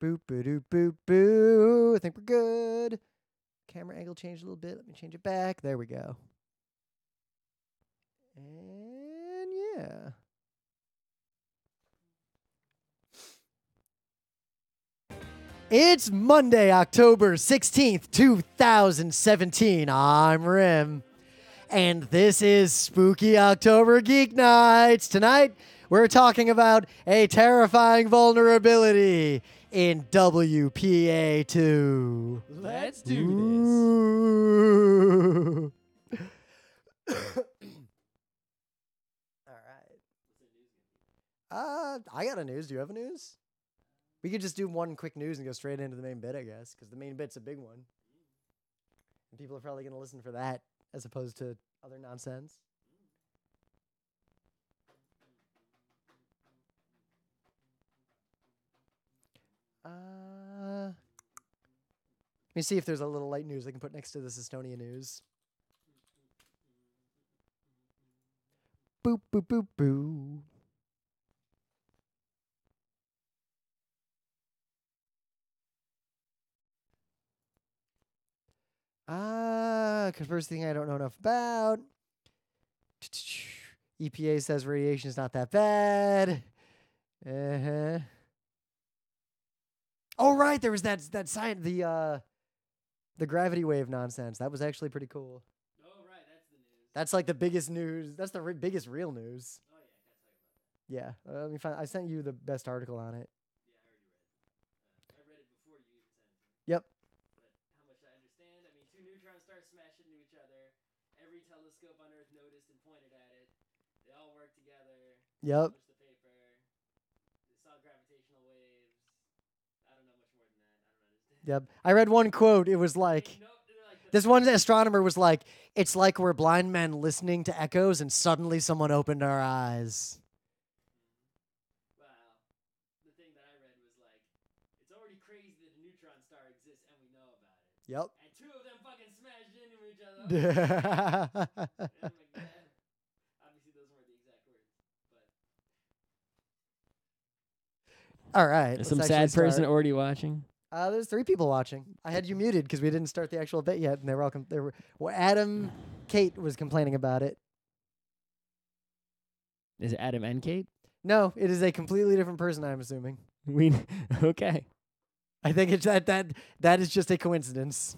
Boop, boop, boop, boop. I think we're good. Camera angle changed a little bit. Let me change it back. There we go. And yeah. It's Monday, October 16th, 2017. I'm Rym. And this is Spooky October Geek Nights. Tonight, we're talking about a terrifying vulnerability in WPA 2. Let's do Ooh. All right. I got a news. Do you have a news? We could just do one quick news and go straight into the main bit, I guess, because the main bit's a big one. And people are probably going to listen for that as opposed to other nonsense. Let me see if there's a little light news I can put next to this Estonian news. Boop, boop, boop, boo. First thing I don't know enough about. EPA says radiation is not that bad. Oh, right, there was that sign, the gravity wave nonsense. That was actually pretty cool. Oh, right, that's the news. That's like the biggest news. That's the biggest real news. Oh, yeah, I gotta talk about that. Yeah, let me find. I sent you the best article on it. Yeah, I already read it. I read it before you even sent it to me. Yep. But how much I understand, I mean, two neutrons start smashing into each other. Every telescope on Earth noticed and pointed at it. They all worked together. Yep. Published the paper. They saw gravitational waves. I don't know much more than that. I don't understand. Yep. I read one quote. It was like, this one astronomer was like, "It's like we're blind men listening to echoes, and suddenly someone opened our eyes." Well, the thing that I read was like, it's already crazy that a neutron star exists and we know about it. Yep. And two of them fucking smashed into each other. Oh my God. Obviously, those weren't the exact words, but All right. Is let's some actually sad person start. already watching? There's 3 people watching. I had you muted because we didn't start the actual bit yet, and they were all Adam, Kate was complaining about it. Is it Adam and Kate? No, it is a completely different person. I'm assuming. Okay. I think it's that is just a coincidence.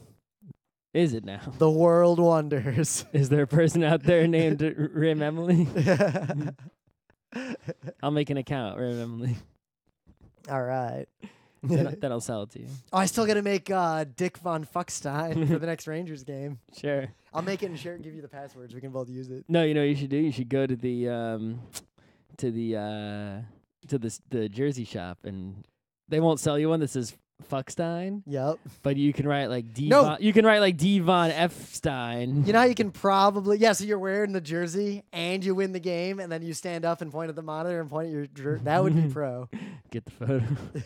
Is it now? The world wonders. Is there a person out there named Rym Emily? I'll make an account, Rym Emily. All right. Then I'll sell it to you. Oh, I still got to make Dick Von Fuckstein for the next Rangers game. Sure. I'll make it and share it and give you the passwords. We can both use it. No, you know what you should do? You should go to the jersey shop, and they won't sell you one that says Fuckstein. Yep. But you can write like D. No. You can write like D Von F Stein. You know how you can probably so you're wearing the jersey and you win the game, and then you stand up and point at the monitor and point at your that would be pro. Get the photo.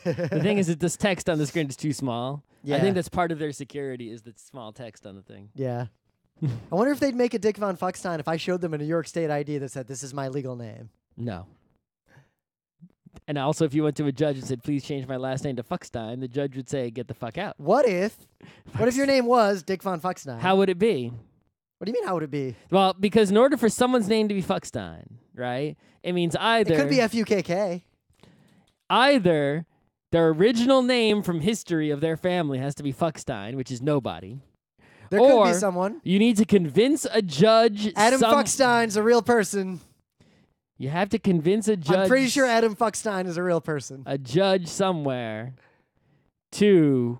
The thing is that this text on the screen is too small. Yeah. I think that's part of their security is the small text on the thing. Yeah. I wonder if they'd make a Dick Von Fuckstein if I showed them a New York State ID that said this is my legal name. No. And also, if you went to a judge and said, "Please change my last name to Fuckstein," the judge would say, "Get the fuck out." What if your name was Dick Von Fuckstein? How would it be? What do you mean? How would it be? Well, because in order for someone's name to be Fuckstein, right, it means either It could be FUKK. Either their original name from history of their family has to be Fuckstein, which is nobody. There could or be someone. You need to convince a judge. Adam Fuckstein's a real person. You have to convince a judge. I'm pretty sure Adam Fuckstein is a real person. A judge somewhere to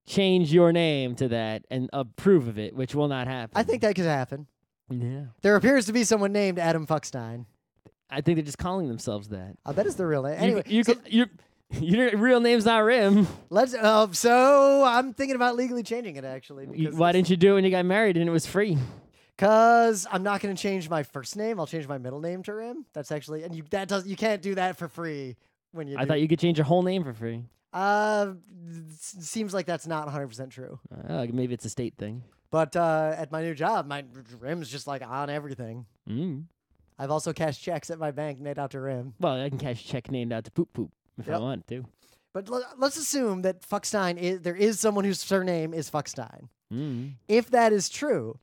change your name to that and approve of it, which will not happen. I think that could happen. Yeah. There appears to be someone named Adam Fuckstein. I think they're just calling themselves that. I bet it's their real name. Anyway, your real name's not Rym. Let's. So I'm thinking about legally changing it actually. Why didn't you do it when you got married and it was free? Because I'm not going to change my first name. I'll change my middle name to Rym. That's actually, and you can't do that for free when you. I thought you could change your whole name for free. Seems like that's not 100% true. Maybe it's a state thing. But at my new job, my Rym's just like on everything. I've also cashed checks at my bank named out to Rym. Well, I can cash a check named out to Poop Poop if I want to. But let's assume that Fuckstein there is someone whose surname is Fuckstein. Mm. If that is true,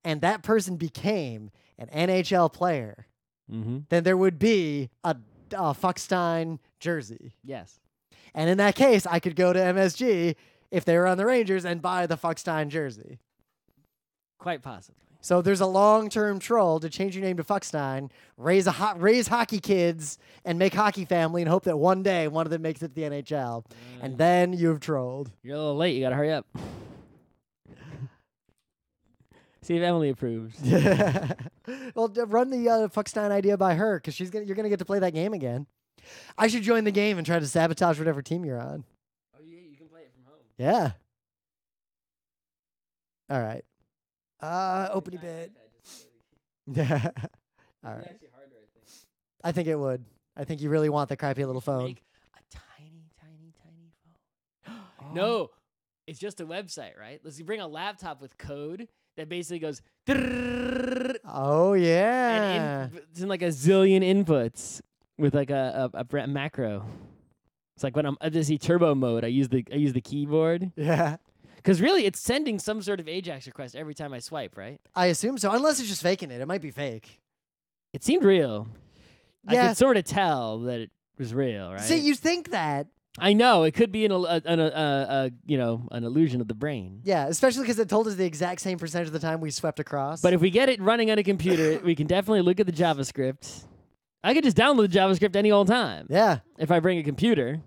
and that person became an NHL player, Mm-hmm. then there would be a Fuckstein jersey. Yes. And in that case, I could go to MSG if they were on the Rangers and buy the Fuckstein jersey. Quite possibly. So there's a long-term troll to change your name to Fuckstein, raise hockey kids, and make hockey family, and hope that one day one of them makes it to the NHL. And then you've trolled. You're a little late. You got to hurry up. See if Emily approves. Well, run the Fuckstein idea by her, because you're gonna get to play that game again. I should join the game and try to sabotage whatever team you're on. Oh yeah, you can play it from home. Yeah. All right. Opening bit. Yeah. All right. Actually harder, I think. I think it would. I think you really want the crappy little phone. Make a tiny phone. No, it's just a website, right? Let's bring a laptop with code that basically goes. Oh yeah. And it's in like a zillion inputs with like a macro. It's like when I'm just turbo mode. I use the keyboard. Yeah. Because really, it's sending some sort of AJAX request every time I swipe, right? I assume so, unless it's just faking it. It might be fake. It seemed real. Yeah. I could sort of tell that it was real, right? See, you think that? I know it could be an illusion of the brain. Yeah, especially because it told us the exact same percentage of the time we swept across. But if we get it running on a computer, we can definitely look at the JavaScript. I could just download the JavaScript any old time. Yeah. If I bring a computer,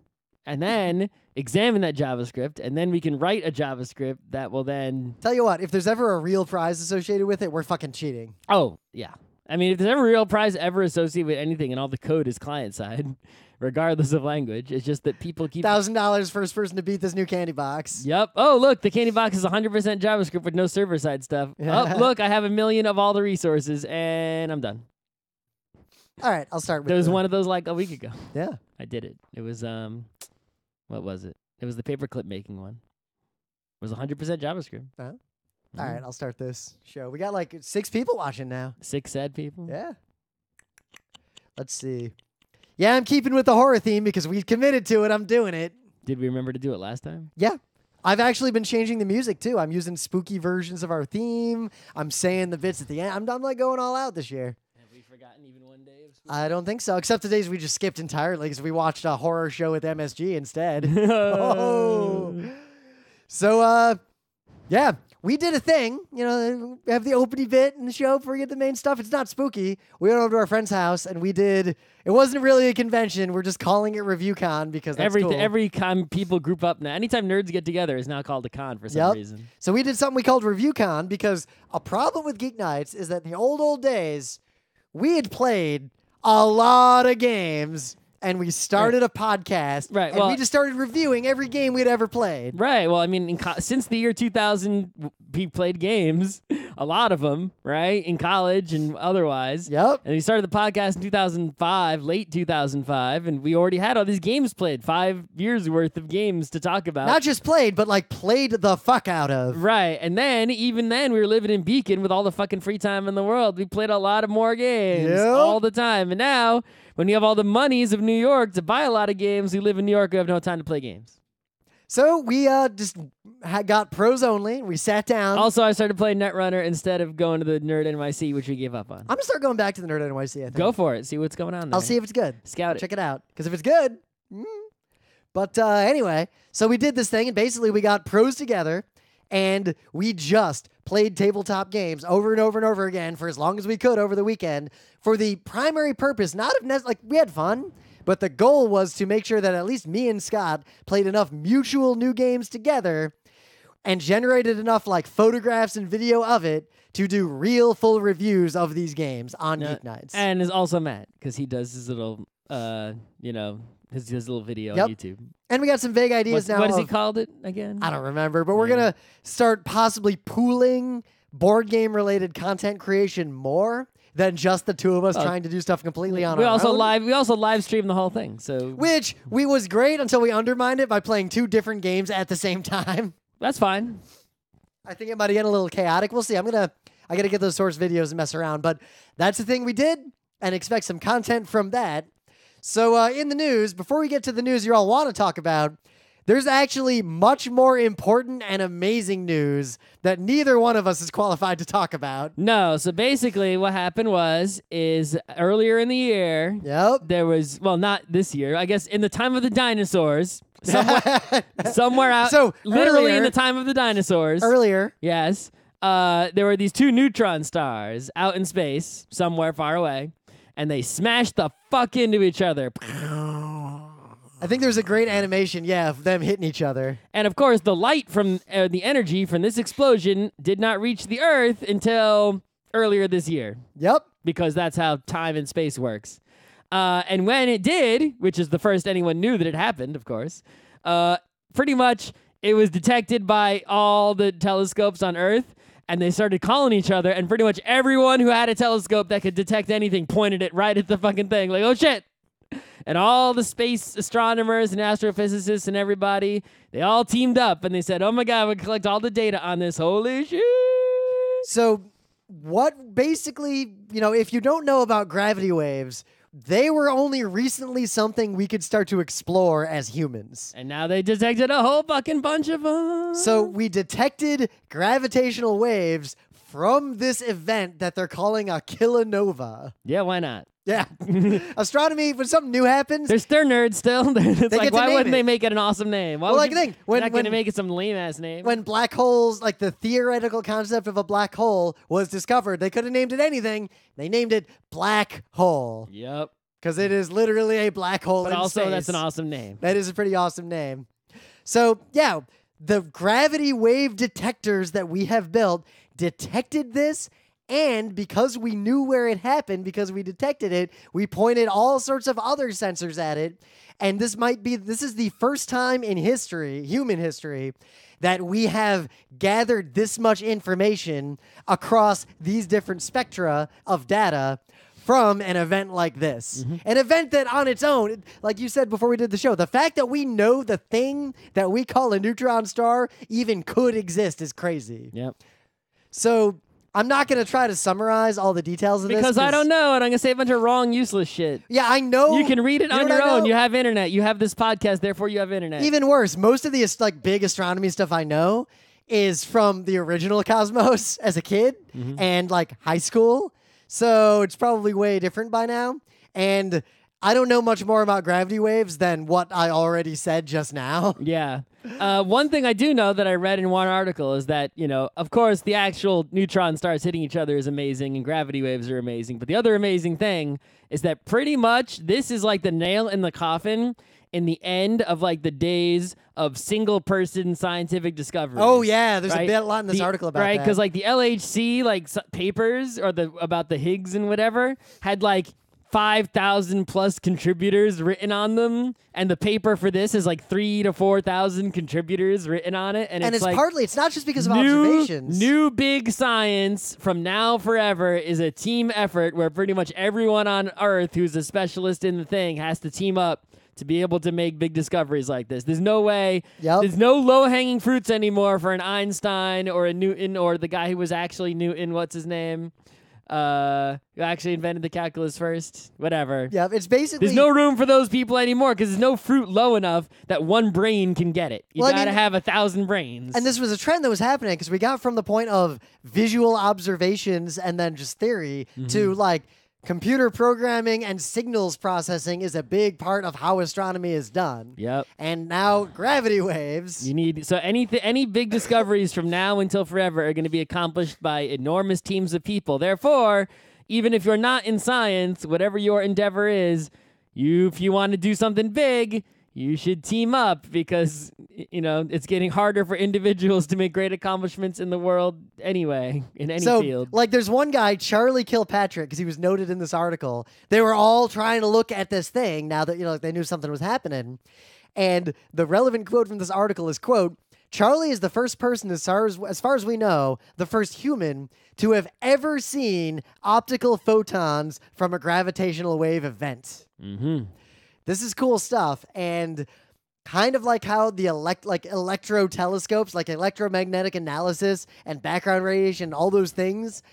and then examine that JavaScript, and then we can write a JavaScript that will then. Tell you what, if there's ever a real prize associated with it, we're fucking cheating. Oh yeah. I mean, if there's ever a real prize ever associated with anything, and all the code is client side, regardless of language, it's just that people keep $1,000 first person to beat this new candy box. Yep. Oh, look, the candy box is 100% JavaScript with no server side stuff. Yeah. Oh, look, I have 1 million of all the resources, and I'm done. All right, I'll start with There was one of those like a week ago. Yeah. I did it. It was what was it? It was the paperclip making one. It was 100% JavaScript. All right, I'll start this show. We got like 6 people watching now. 6 sad people. Yeah. Let's see. Yeah, I'm keeping with the horror theme because we committed to it. I'm doing it. Did we remember to do it last time? Yeah. I've actually been changing the music too. I'm using spooky versions of our theme. I'm saying the bits at the end. I'm like going all out this year. Have we forgotten even one day of spooky? I don't think so, except the days we just skipped entirely because we watched a horror show with MSG instead. Oh. So, yeah, we did a thing. You know, we have the opening bit in the show before we get the main stuff. It's not spooky. We went over to our friend's house and we did. It wasn't really a convention. We're just calling it ReviewCon because that's cool. Every con people group up now. Anytime nerds get together is now called a con for some reason. So we did something we called ReviewCon because a problem with Geek Nights is that in the old days, we had played a lot of games. And we started a podcast, right? And we just started reviewing every game we'd ever played. Right. Well, I mean, since the year 2000, we played games, a lot of them, right, in college and otherwise. Yep. And we started the podcast in 2005, late 2005, and we already had all these games played, 5 years worth of games to talk about. Not just played, but like played the fuck out of. Right. And then, even then, we were living in Beacon with all the fucking free time in the world. We played a lot of more games all the time. And now, when you have all the monies of New York to buy a lot of games, we live in New York, we have no time to play games. So we just got pros only. We sat down. Also, I started playing Netrunner instead of going to the Nerd NYC, which we gave up on. I'm going to start going back to the Nerd NYC, I think. Go for it. See what's going on there. I'll see if it's good. Scout it. Check it out. Because if it's good. But anyway, so we did this thing, and basically we got pros together, and we just played tabletop games over and over and over again for as long as we could over the weekend for the primary purpose, not of like we had fun, but the goal was to make sure that at least me and Scott played enough mutual new games together and generated enough like photographs and video of it to do real full reviews of these games on Geek Nights. And is also Matt, because he does his little, his little video on YouTube. And we got some vague ideas now. What has he called it again? I don't remember, but we're going to start possibly pooling board game related content creation more than just the two of us trying to do stuff completely on our own. We also live stream the whole thing. So which was great until we undermined it by playing 2 different games at the same time. That's fine. I think it might get a little chaotic. We'll see. I got to get those source videos and mess around, but that's the thing we did and expect some content from that. So in the news, before we get to the news you all want to talk about, there's actually much more important and amazing news that neither one of us is qualified to talk about. No, so basically what happened is earlier in the year, Yep. there was, well, not this year, I guess in the time of the dinosaurs, somewhere out, So, literally earlier- in the time of the dinosaurs. Earlier. Yes. There were these 2 neutron stars out in space, somewhere far away, and they smashed the fuck into each other. I think there's a great animation, of them hitting each other. And of course, the light from the energy from this explosion did not reach the Earth until earlier this year, Yep. because that's how time and space works. And when it did, which is the first anyone knew that it happened, of course, pretty much it was detected by all the telescopes on Earth, and they started calling each other, and pretty much everyone who had a telescope that could detect anything pointed it right at the fucking thing, like, oh shit. And all the space astronomers and astrophysicists and everybody, they all teamed up and they said, oh my God, we collect all the data on this. Holy shit. So what basically, if you don't know about gravity waves, they were only recently something we could start to explore as humans. And now they detected a whole fucking bunch of them. So we detected gravitational waves from this event that they're calling a kilonova. Yeah, why not? Yeah. Astronomy, when something new happens, They're nerds still. It's get like, to why name wouldn't it. they make it an awesome name? Why Well, would like you, the thing, you're when- not going to when- make it some lame-ass name. when black holes, like the theoretical concept of a black hole was discovered, they could have named it anything. They named it black hole Yep. because it is literally a black hole But in also, space. that's an awesome name. That is a pretty awesome name. So, the gravity wave detectors that we have built detected this, and because we knew where it happened, because we detected it, we pointed all sorts of other sensors at it. And this is the first time in history, human history, that we have gathered this much information across these different spectra of data from an event like this. An event that on its own, like you said before we did the show, the fact that we know the thing that we call a neutron star even could exist is crazy. Yep. So I'm not going to try to summarize all the details of this. Because I don't know, and I'm going to say a bunch of wrong, useless shit. Yeah, I know. You can read it You know on what your I own. know? You have internet. You have this podcast, therefore you have internet. Even worse, most of the big astronomy stuff I know is from the original Cosmos as a kid and high school. So it's probably way different by now. And I don't know much more about gravity waves than what I already said just now. Yeah. One thing I do know that I read in one article is that, of course, the actual neutron stars hitting each other is amazing and gravity waves are amazing. But the other amazing thing is that pretty much this is like the nail in the coffin in the end of the days of single person scientific discoveries. Oh, yeah. There's right? a lot in this article about right? that. Because the LHC papers or about the Higgs and whatever had 5,000 plus contributors written on them, and the paper for this is 3,000 to 4,000 contributors written on it, and it's it's not just because of new, observations. New big science from now forever is a team effort where pretty much everyone on Earth who's a specialist in the thing has to team up to be able to make big discoveries like this. There's no way. Yep. There's no low-hanging fruits anymore for an Einstein or a Newton or the guy who was actually Newton. What's his name? Who actually invented the calculus first? Whatever. Yeah, it's basically... There's no room for those people anymore because there's no fruit low enough that one brain can get it. You gotta have 1,000 brains. And this was a trend that was happening because we got from the point of visual observations and then just theory to computer programming and signals processing is a big part of how astronomy is done. Yep. And now gravity waves. You need any big discoveries from now until forever are going to be accomplished by enormous teams of people. Therefore, even if you're not in science, whatever your endeavor is, if you want to do something big, you should team up because it's getting harder for individuals to make great accomplishments in the world anyway, in any field. There's one guy, Charlie Kilpatrick, because he was noted in this article. They were all trying to look at this thing now that they knew something was happening. And the relevant quote from this article is, quote, Charlie is the first person, as far as we know, the first human to have ever seen optical photons from a gravitational wave event. Mm-hmm. This is cool stuff, and kind of like how the electro telescopes, electromagnetic analysis and background radiation, all those things,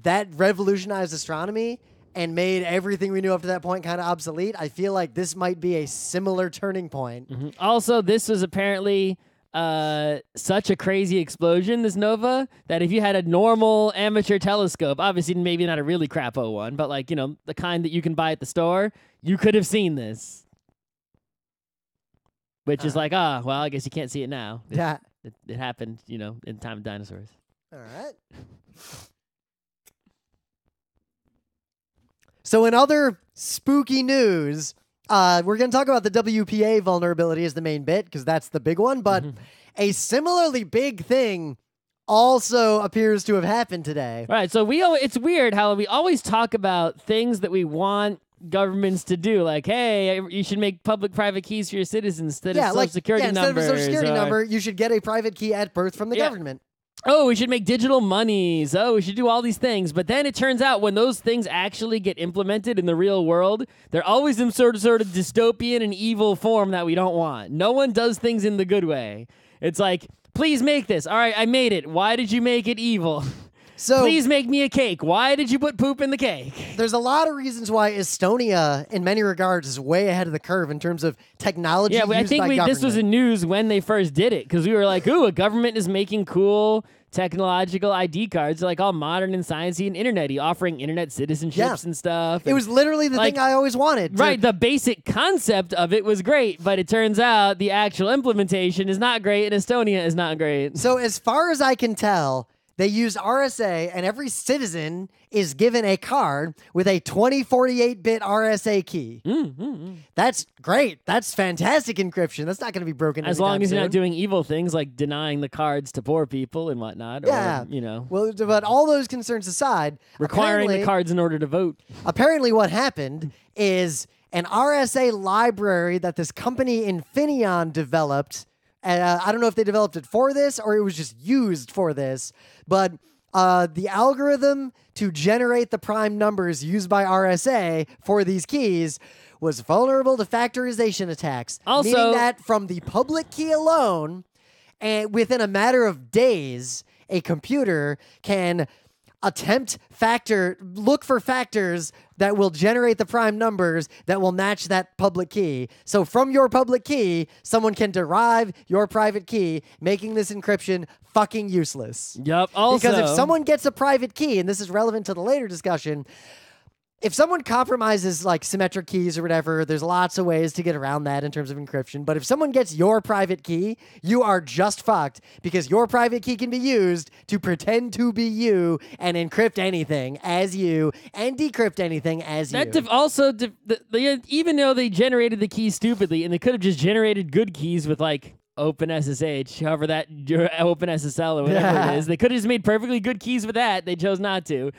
that revolutionized astronomy. and made everything we knew up to that point kind of obsolete. I feel like this might be a similar turning point. Also, this was apparently such a crazy explosion, this nova, that if you had a normal amateur telescope, obviously maybe not a really crapo one, but like, the kind that you can buy at the store, you could have seen this. Which is like, well, I guess you can't see it now. It happened, in time of dinosaurs. All right. So in other spooky news, we're going to talk about the WPA vulnerability as the main bit, because that's the big one. But a similarly big thing also appears to have happened today. Right. So it's weird how we always talk about things that we want governments to do, like, hey, you should make public-private keys for your citizens instead of social security numbers. Instead of a social security number, you should get a private key at birth from the government. Oh, we should make digital monies. Oh, we should do all these things. But then it turns out when those things actually get implemented in the real world, they're always in sort of dystopian and evil form that we don't want. No one does things in the good way. It's like, please make this. All right, I made it. Why did you make it evil? So, please make me a cake. Why did you put poop in the cake? There's a lot of reasons why Estonia, in many regards, is way ahead of the curve in terms of technology. Yeah, I think this was in news when they first did it, because we were like, ooh, a government is making cool technological ID cards, like all modern and sciencey and internet-y, offering internet citizenships and stuff. It was literally the thing I always wanted. Right, the basic concept of it was great, but it turns out the actual implementation is not great, and Estonia is not great. So as far as I can tell, they use RSA, and every citizen is given a card with a 2048-bit RSA key. That's great. That's fantastic encryption. That's not going to be broken as long as you're not doing evil things like denying the cards to poor people and whatnot. Yeah. Or, Well, but all those concerns aside, requiring the cards in order to vote. Apparently what happened is an RSA library that this company Infineon developed. I don't know if they developed it for this or it was just used for this, but the algorithm to generate the prime numbers used by RSA for these keys was vulnerable to factorization attacks. Also, meaning that from the public key alone, and within a matter of days, a computer can look for factors that will generate the prime numbers that will match that public key. So from your public key, someone can derive your private key, making this encryption fucking useless. Yep. Also, because if someone gets a private key, and this is relevant to the later discussion, if someone compromises like symmetric keys or whatever, there's lots of ways to get around that in terms of encryption. But if someone gets your private key, you are just fucked because your private key can be used to pretend to be you and encrypt anything as you and decrypt anything as you. Even though they generated the key stupidly and they could have just generated good keys with like OpenSSH, however that OpenSSL or whatever it is, they could have just made perfectly good keys with that. They chose not to.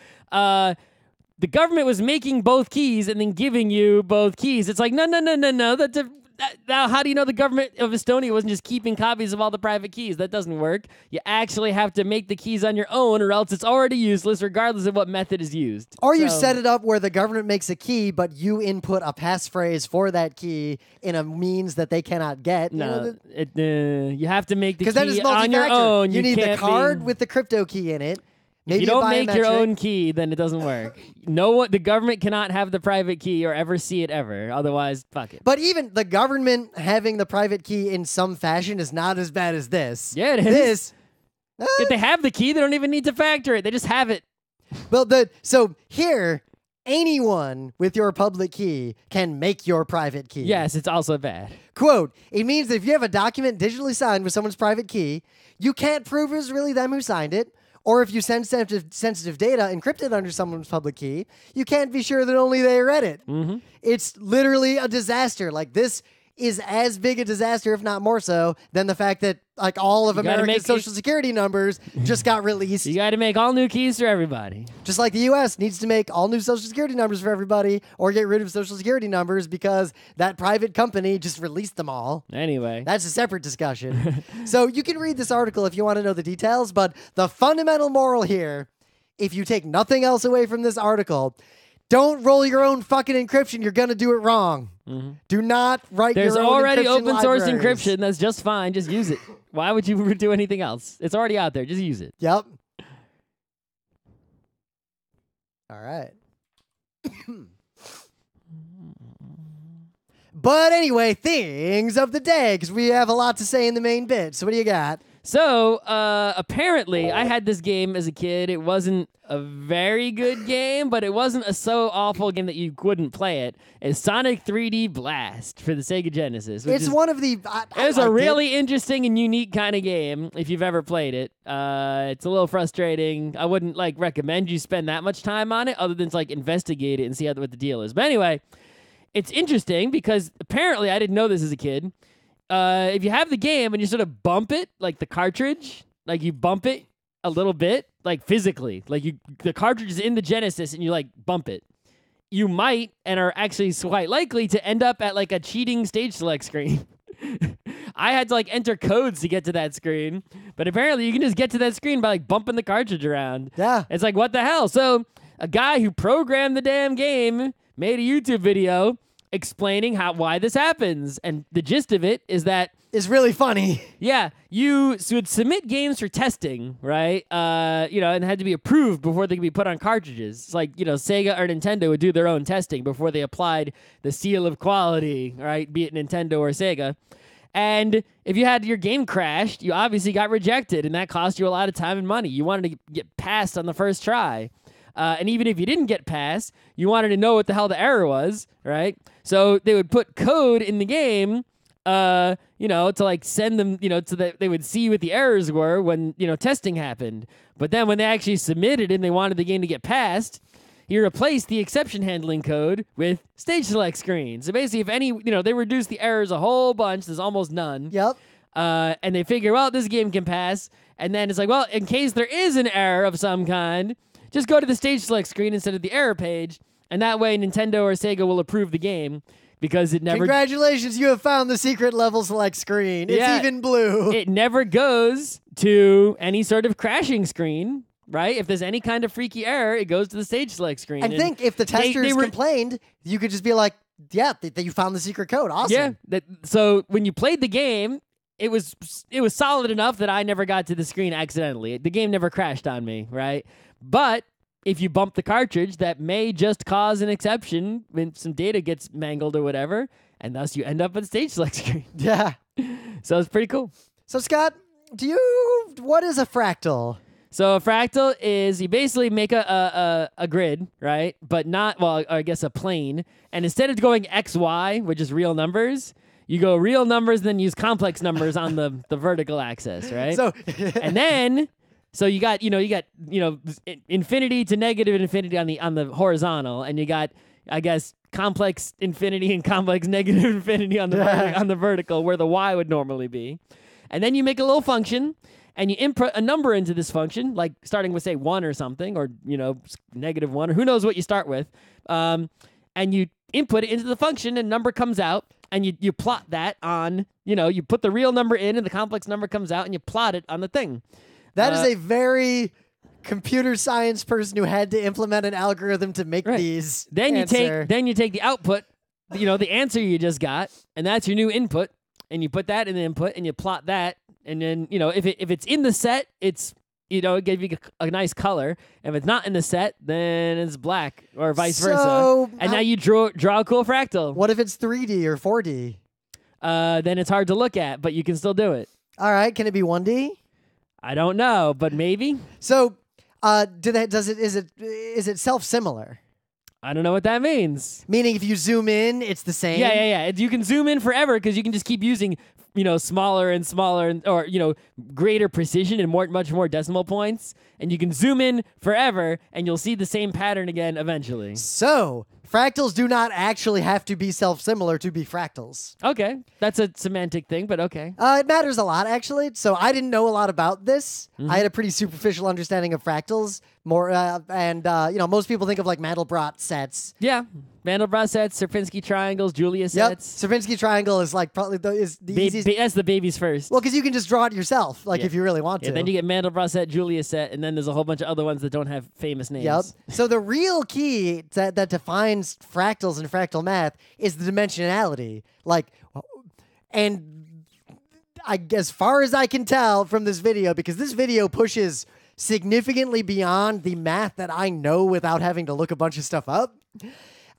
The government was making both keys and then giving you both keys. It's like, no. Now, how do you know the government of Estonia wasn't just keeping copies of all the private keys? That doesn't work. You actually have to make the keys on your own or else it's already useless regardless of what method is used. Or you set it up where the government makes a key, but you input a passphrase for that key in a means that they cannot get. No, you have to make the key then it's on your own. You need the card with the crypto key in it. Maybe if you don't make your own key, then it doesn't work. The government cannot have the private key or ever see it ever. Otherwise, fuck it. But even the government having the private key in some fashion is not as bad as this. Yeah, it is. If they have the key, they don't even need to factor it. They just have it. Well, so here, anyone with your public key can make your private key. Yes, it's also bad. Quote, it means that if you have a document digitally signed with someone's private key, you can't prove it was really them who signed it. Or if you send sensitive data encrypted under someone's public key, you can't be sure that only they read it. It's literally a disaster. Like, this is as big a disaster, if not more so, than the fact that like all of America's social security numbers just got released. You got to make all new keys for everybody. Just like the U.S. needs to make all new social security numbers for everybody or get rid of social security numbers because that private company just released them all. Anyway. That's a separate discussion. So you can read this article if you want to know the details, but the fundamental moral here, if you take nothing else away from this article, don't roll your own fucking encryption. You're going to do it wrong. Do not write your own encryption. There's already open source libraries. encryption. That's just fine. Just use it. Why would you do anything else? It's already out there. Just use it. Yep. All right. But anyway, things of the day, because we have a lot to say in the main bit. So what do you got? So, apparently, I had this game as a kid. It wasn't a very good game, but it wasn't a so awful game that you couldn't play it. It's Sonic 3D Blast for the Sega Genesis. It's one of the... It's a really interesting and unique kind of game, if you've ever played it. It's a little frustrating. I wouldn't, recommend you spend that much time on it, other than to, investigate it and see what the deal is. But anyway, it's interesting because apparently I didn't know this as a kid. If you have the game and you sort of bump it, like the cartridge, you bump it a little bit, physically, the cartridge is in the Genesis and you bump it, you might and are actually quite likely to end up at a cheating stage select screen. I had to enter codes to get to that screen, but apparently you can just get to that screen by bumping the cartridge around. Yeah. It's what the hell? So a guy who programmed the damn game made a YouTube video explaining why this happens, and the gist of it is that it's really funny. Yeah, you would submit games for testing, right? And had to be approved before they could be put on cartridges. It's Sega or Nintendo would do their own testing before they applied the seal of quality, right? Be it Nintendo or Sega. And if you had your game crashed, you obviously got rejected, and that cost you a lot of time and money. You wanted to get passed on the first try. And even if you didn't get past, you wanted to know what the hell the error was, right? So they would put code in the game, to send them, so that they would see what the errors were when, testing happened. But then when they actually submitted and they wanted the game to get passed, he replaced the exception handling code with stage select screen. So basically, if any, they reduce the errors a whole bunch, there's almost none. Yep. And they figure, well, this game can pass. And then it's well, in case there is an error of some kind, just go to the stage select screen instead of the error page, and that way Nintendo or Sega will approve the game because it never... Congratulations, you have found the secret level select screen. It's even blue. It never goes to any sort of crashing screen, right? If there's any kind of freaky error, it goes to the stage select screen. And think if the testers complained, you could just be that you found the secret code. Awesome. Yeah. So when you played the game, it was solid enough that I never got to the screen accidentally. The game never crashed on me, right? But if you bump the cartridge, that may just cause an exception when some data gets mangled or whatever, and thus you end up at the stage select screen. Yeah. So it's pretty cool. So Scott, what is a fractal? So a fractal is you basically make a grid, right? But not, I guess a plane. And instead of going X, Y, which is real numbers, you go real numbers, then use complex numbers on the vertical axis, right? So and then... So you got infinity to negative infinity on the horizontal, and you got, I guess, complex infinity and complex negative infinity on the vertical, where the y would normally be. And then you make a little function, and you input a number into this function, starting with say 1 or something, or -1, or who knows what you start with. And you input it into the function, and number comes out, and you plot that on, you put the real number in, and the complex number comes out, and you plot it on the thing. That is a very computer science person who had to implement an algorithm to make these. Then you take the output, the answer you just got, and that's your new input, and you put that in the input, and you plot that, and then if it's in the set, it's it gives you a nice color. If it's not in the set, then it's black, or vice versa. And now you draw a cool fractal. What if it's 3D or 4D? Then it's hard to look at, but you can still do it. All right, can it be 1D? I don't know, but maybe. So, is it self-similar? I don't know what that means. Meaning, if you zoom in, it's the same. Yeah. You can zoom in forever because you can just keep using, smaller and smaller, or greater precision and much more decimal points, and you can zoom in forever, and you'll see the same pattern again eventually. So, fractals do not actually have to be self-similar to be fractals. Okay, that's a semantic thing, but okay. It matters a lot, actually. So I didn't know a lot about this. Mm-hmm. I had a pretty superficial understanding of fractals. Most people think of Mandelbrot sets. Yeah, Mandelbrot sets, Sierpinski triangles, Julia sets. Yep, Sierpinski triangle is probably the easiest. That's the babies first. Well, because you can just draw it yourself, if you really want to. Then you get Mandelbrot set, Julia set, and then there's a whole bunch of other ones that don't have famous names. Yep. So the real key that defines fractals and fractal math is the dimensionality. As far as I can tell from this video, because this video pushes significantly beyond the math that I know without having to look a bunch of stuff up.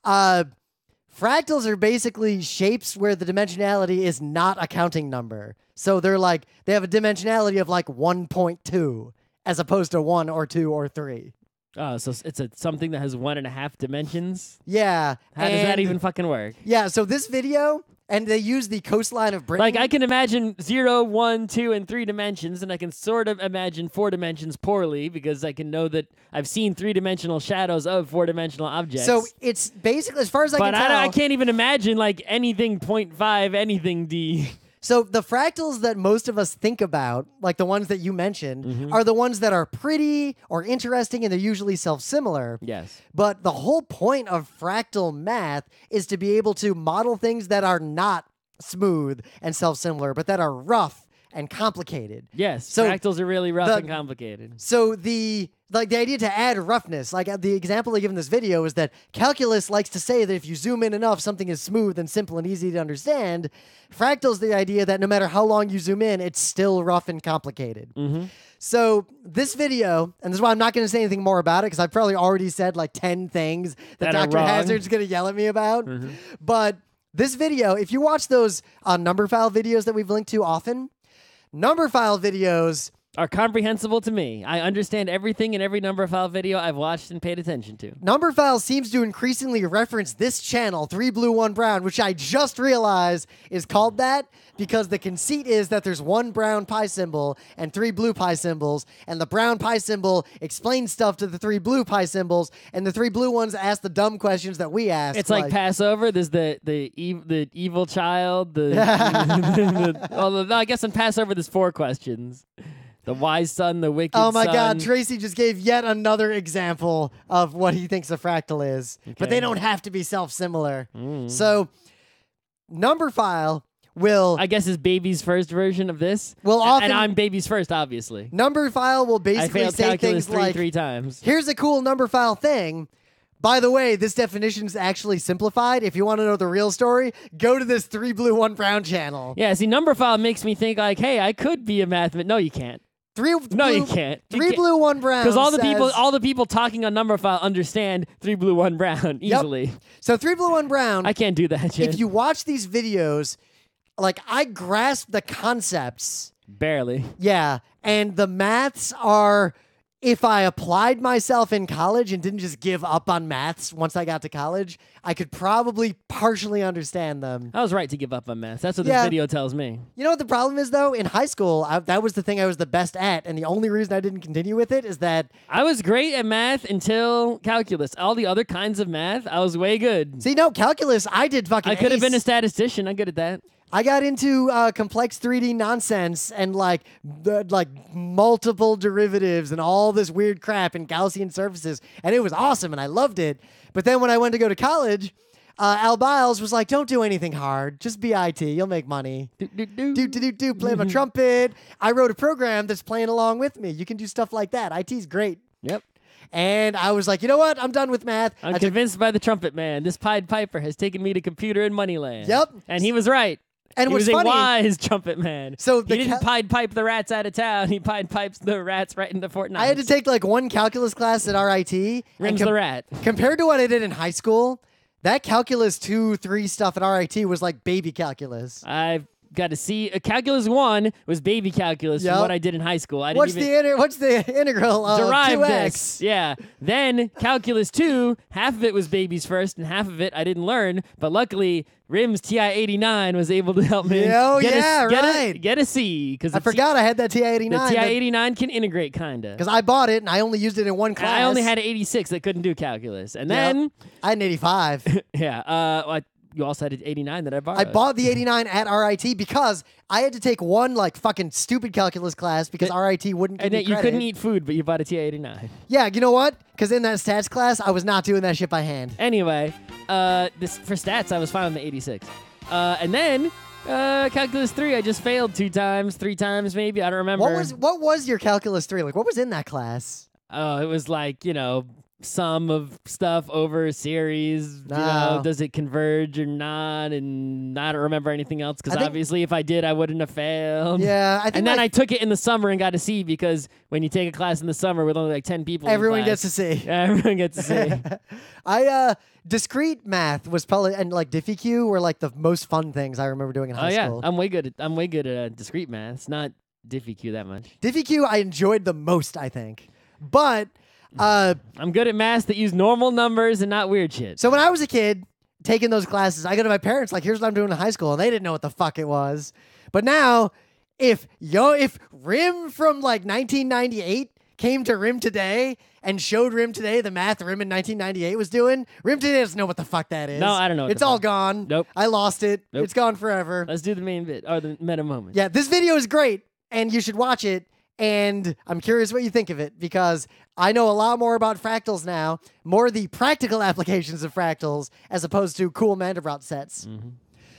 Fractals are basically shapes where the dimensionality is not a counting number. So they have a dimensionality of like 1.2 as opposed to 1 or 2 or 3. Oh, so it's something that has 1.5 dimensions? Yeah. How does that even fucking work? Yeah, so this video, and they use the coastline of Britain. Like, I can imagine 0, 1, 2, and 3 dimensions, and I can sort of imagine 4 dimensions poorly because I can know that I've seen 3-dimensional shadows of 4-dimensional objects. So it's basically, as far as I can tell. But I can't even imagine, like, anything 0.5, anything D. So the fractals that most of us think about, like the ones that you mentioned, are the ones that are pretty or interesting, and they're usually self-similar. Yes. But the whole point of fractal math is to be able to model things that are not smooth and self-similar, but that are rough and complicated. Yes, so fractals are really rough and complicated. So the idea to add roughness, like the example they give in this video is that calculus likes to say that if you zoom in enough, something is smooth and simple and easy to understand. Fractals, the idea that no matter how long you zoom in, it's still rough and complicated. So this video, and this is why I'm not going to say anything more about it because I've probably already said like 10 things that Dr. Hazard's going to yell at me about. But this video, if you watch those number file videos that we've linked to often, number file videos are comprehensible to me. I understand everything in every number file video I've watched and paid attention to. Number file seems to increasingly reference this channel, 3 blue, 1 brown, which I just realized is called that because the conceit is that there's 1 brown pi symbol and 3 blue pi symbols, and the brown pi symbol explains stuff to the 3 blue pi symbols, and the 3 blue ones ask the dumb questions that we ask. It's like Passover. There's the evil child. I guess in Passover there's 4 questions. The wise son, the wicked son. Oh my God, Tracy just gave yet another example of what he thinks a fractal is. Okay. But they don't have to be self-similar. So, number file will... I guess is baby's first version of this. Well, often... And I'm baby's first, obviously. Number file will basically say things like... 3 times. Here's a cool number file thing. By the way, this definition is actually simplified. If you want to know the real story, go to this 3 blue, 1 brown channel. Yeah, see, number file makes me think like, hey, I could be a mathematician. No, you can't. You can't. 3 blue, 1 brown. Because all the people talking on number file understand 3 blue, 1 brown easily. Yep. So 3 blue, 1 brown. I can't do that shit. If you watch these videos, like I grasp the concepts. Barely. Yeah, and the maths are. If I applied myself in college and didn't just give up on maths once I got to college, I could probably partially understand them. I was right to give up on maths. That's what this video tells me. You know what the problem is, though? In high school, that was the thing I was the best at, and the only reason I didn't continue with it is that... I was great at math until calculus. All the other kinds of math, I was way good. See, no, calculus, I did fucking I could have been a statistician. I'm good at that. I got into complex 3D nonsense and like multiple derivatives and all this weird crap and Gaussian surfaces, and it was awesome and I loved it. But then when I went to go to college, Al Biles was like, "Don't do anything hard, just be IT. You'll make money. Play my trumpet." I wrote a program that's playing along with me. You can do stuff like that. IT's great. Yep. And I was like, you know what? I'm done with math. I'm convinced by the trumpet man. This Pied Piper has taken me to computer in Moneyland. Yep. And he was right. And he what's was funny, a wise trumpet man. So he didn't Pied Pipe the rats out of town. He Pied Pipes the rats right into Fort Knox. I had to take like 1 calculus class at RIT. Rym's the rat. Compared to what I did in high school, that calculus 2, 3 stuff at RIT was like baby calculus. I've got to see. Calculus 1 was baby calculus from what I did in high school. What's the integral of derived 2x? This. Yeah. Then calculus 2, half of it was baby's first, and half of it I didn't learn. But luckily, Rym's TI-89 was able to help me get a C. I forgot I had that TI-89. The TI-89 can integrate, kind of. Because I bought it, and I only used it in 1 class. I only had an 86 that couldn't do calculus. And then... I had an 85. Yeah. You also had an 89 that I borrowed. I bought the 89 at RIT because I had to take 1 like fucking stupid calculus class because RIT wouldn't give me credit. You couldn't eat food, but you bought a TI-89. Yeah, you know what? Because in that stats class, I was not doing that shit by hand. Anyway, for stats, I was fine with the 86. And then calculus 3, I just failed 2 times, 3 times maybe. I don't remember. What was your calculus 3? Like, what was in that class? Oh, it was like, sum of stuff over a series. No. You know, does it converge or not? And I don't remember anything else because I think- obviously if I did, I wouldn't have failed. Yeah, I think And then I took it in the summer and got a C because when you take a class in the summer with only like 10 people, everyone in gets class, to see. Everyone gets to see. Discrete math was probably, and like DiffyQ were like the most fun things I remember doing in Oh high yeah, school. I'm way good at discrete math. It's not DiffyQ that much. DiffyQ I enjoyed the most, I think. But I'm good at math that use normal numbers and not weird shit. so when I was a kid taking those classes, I go to my parents like, here's what I'm doing in high school, and they didn't know what the fuck it was. But now, if Rym from like 1998 came to Rym today and showed Rym today the math Rym in 1998 was doing, Rym today doesn't know what the fuck that is. No, I don't know what It's the all fuck. gone. Nope. I lost it. Nope. It's gone forever. Let's do the main bit or the meta moment. Yeah, this video is great, and you should watch it. And I'm curious what you think of it because I know a lot more about fractals now, more the practical applications of fractals as opposed to cool Mandelbrot sets.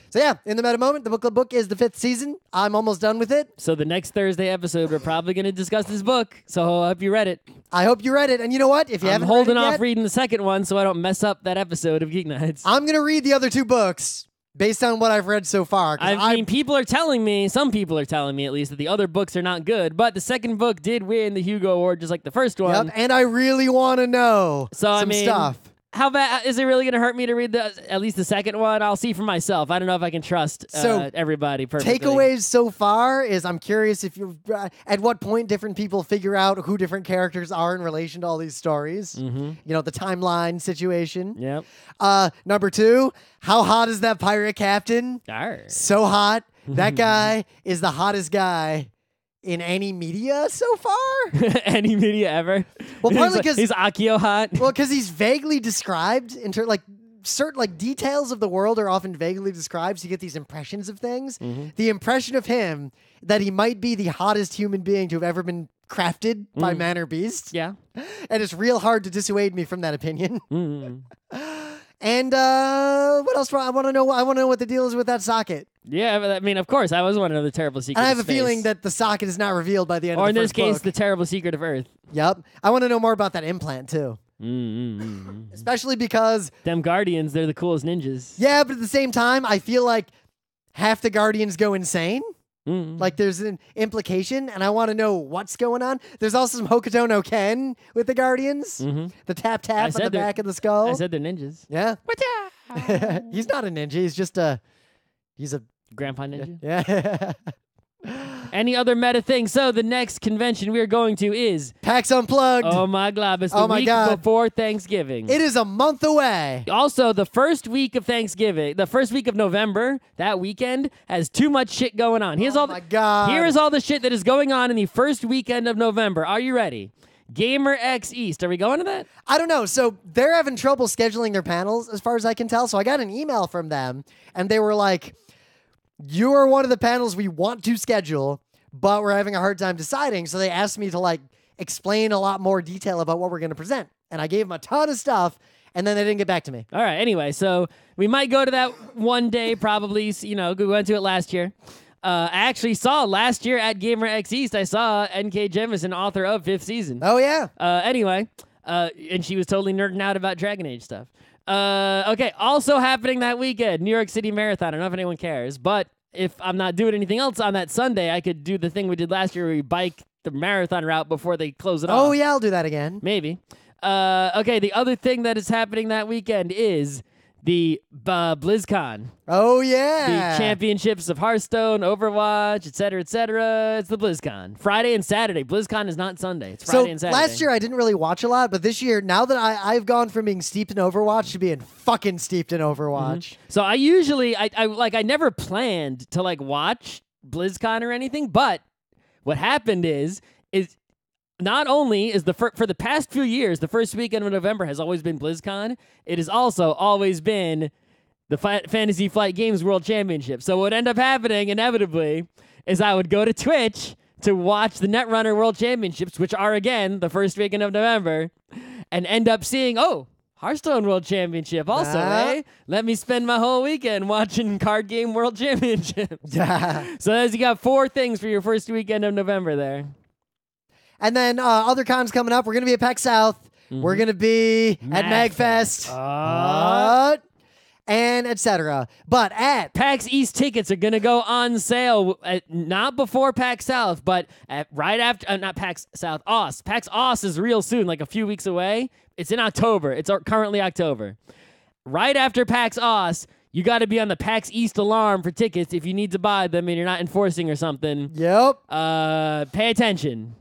So yeah, in the meta moment, the book club book is the 5th season. I'm almost done with it. So the next Thursday episode, we're probably going to discuss this book. So I hope you read it. I hope you read it. And you know what? If you I'm haven't holding read it off yet, reading the second one so I don't mess up that episode of Geek Nights. I'm going to read the other 2 books based on what I've read so far. 'cause I mean, people are telling me, some people are telling me at least, that the other books are not good, but the second book did win the Hugo Award just like the first one. Yep, and I really want to know So, I some mean, stuff. How bad is it really going to hurt me to read at least the second one? I'll see for myself. I don't know if I can trust So, everybody perfectly. Takeaways so far is I'm curious if you at what point different people figure out who different characters are in relation to all these stories. You know, the timeline situation. Yep. Number 2, how hot is that pirate captain? Arr. So hot. That guy is the hottest guy in any media so far. Any media ever. Well, partly He's 'cause- he's Akio hot. Well, because he's vaguely described in terms like certain like details of the world are often vaguely described, so you get these impressions of things. The impression of him that he might be the hottest human being to have ever been crafted by man or beast, Yeah. and it's real hard to dissuade me from that opinion. And what else? I want to know. I want to know what the deal is with that socket. Yeah, but I mean, of course, I was one of the terrible secrets. And I have a of space. feeling that the socket is not revealed by the end or of in the this first case, book. the terrible secret of Earth. Yep. I want to know more about that implant too. Especially because Them Guardians, they're the coolest ninjas. yeah, but at the same time, I feel like half the Guardians go insane. Like there's an implication, and I want to know what's going on. There's also some Hokuto no Ken with the Guardians. The tap I tap on said the they're- back of the skull. I said they're ninjas. Yeah. He's not a ninja. He's just he's a Grandpa ninja. yeah. Any other meta thing? So the next convention we are going to is PAX Unplugged. oh my god, it's the Oh my week God. before Thanksgiving. It is a month away. Also, the first week of Thanksgiving, the first week of November, that weekend has too much shit going on. Here's Oh all my God. Here is all the shit that is going on in the first weekend of November. Are you ready? GaymerX East. Are we going to that? I don't know. So they're having trouble scheduling their panels, as far as I can tell. So I got an email from them, and they were like, "You are one of the panels we want to schedule, but we're having a hard time deciding." So they asked me to like explain a lot more detail about what we're going to present, and I gave them a ton of stuff, and then they didn't get back to me. All right. Anyway, so we might go to that one day, probably. You know, we went to it last year. I actually saw last year at GaymerX East, I saw N.K. Jemisin, author of 5th season. Oh yeah, Anyway, and she was totally nerding out about Dragon Age stuff. Okay, also happening that weekend, New York City Marathon. I don't know if anyone cares, but if I'm not doing anything else on that Sunday, I could do the thing we did last year where we bike the marathon route before they close it off. oh yeah, I'll do that again. Maybe. Okay, the other thing that is happening that weekend is the BlizzCon. Oh yeah, The championships of Hearthstone, Overwatch, etc., etc. It's the BlizzCon. Friday and Saturday. BlizzCon is not Sunday. It's Friday So and Saturday. last year I didn't really watch a lot, but this year, now that I've gone from being steeped in Overwatch to being fucking steeped in Overwatch. So I usually, I never planned to like watch BlizzCon or anything, but what happened is not only is for the past few years, the first weekend of November has always been BlizzCon, it has also always been the Fantasy Flight Games World Championship. So what would end up happening inevitably is I would go to Twitch to watch the Netrunner World Championships, which are again the first weekend of November, and end up seeing, oh, Hearthstone World Championship also, eh? Let me spend my whole weekend watching Card Game World Championships. Yeah. So as you got 4 things for your first weekend of November there. And then other cons coming up. We're going to be at PAX South. We're going to be at MagFest. MagFest. And etc. But at PAX East tickets are going to go on sale, not before PAX South, but right after, not PAX South, OS. PAX OS is real soon, like a few weeks away. It's in October. It's currently October. Right after PAX OS, you got to be on the PAX East alarm for tickets if you need to buy them and you're not enforcing or something. Yep. Pay attention.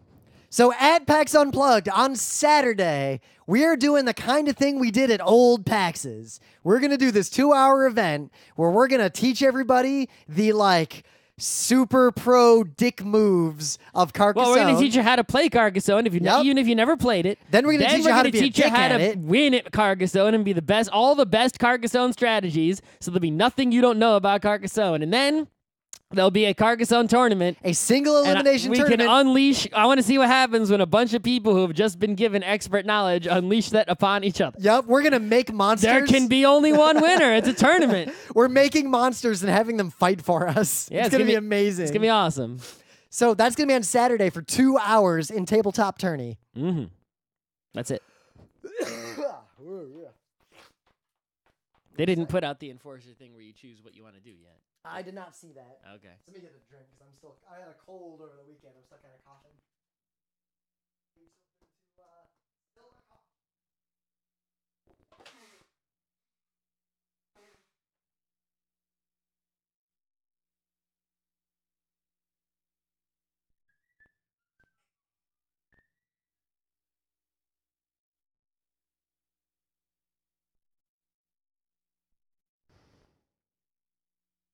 So at PAX Unplugged on Saturday, we are doing the kind of thing we did at old PAXs. We're going to do this 2-hour event where we're going to teach everybody the, like, super pro dick moves of Carcassonne. Well, we're going to teach you how to play Carcassonne, even if you never played it. Then we're going to teach you how to be a dick at it. Win at Carcassonne and be the best, all the best Carcassonne strategies, so there'll be nothing you don't know about Carcassonne. And then there'll be a Carcassonne tournament. A single elimination tournament. We can unleash. I want to see what happens when a bunch of people who have just been given expert knowledge unleash that upon each other. Yep, we're going to make monsters. There can be only one winner. It's a tournament. We're making monsters and having them fight for us. Yeah, it's going to be amazing. It's going to be awesome. So that's going to be on Saturday for 2 hours in tabletop tourney. Mm-hmm. That's it. They didn't put out the enforcer thing where you choose what you want to do yet. I did not see that. Okay. Let me get a drink because I had a cold over the weekend. I'm still kind of coughing.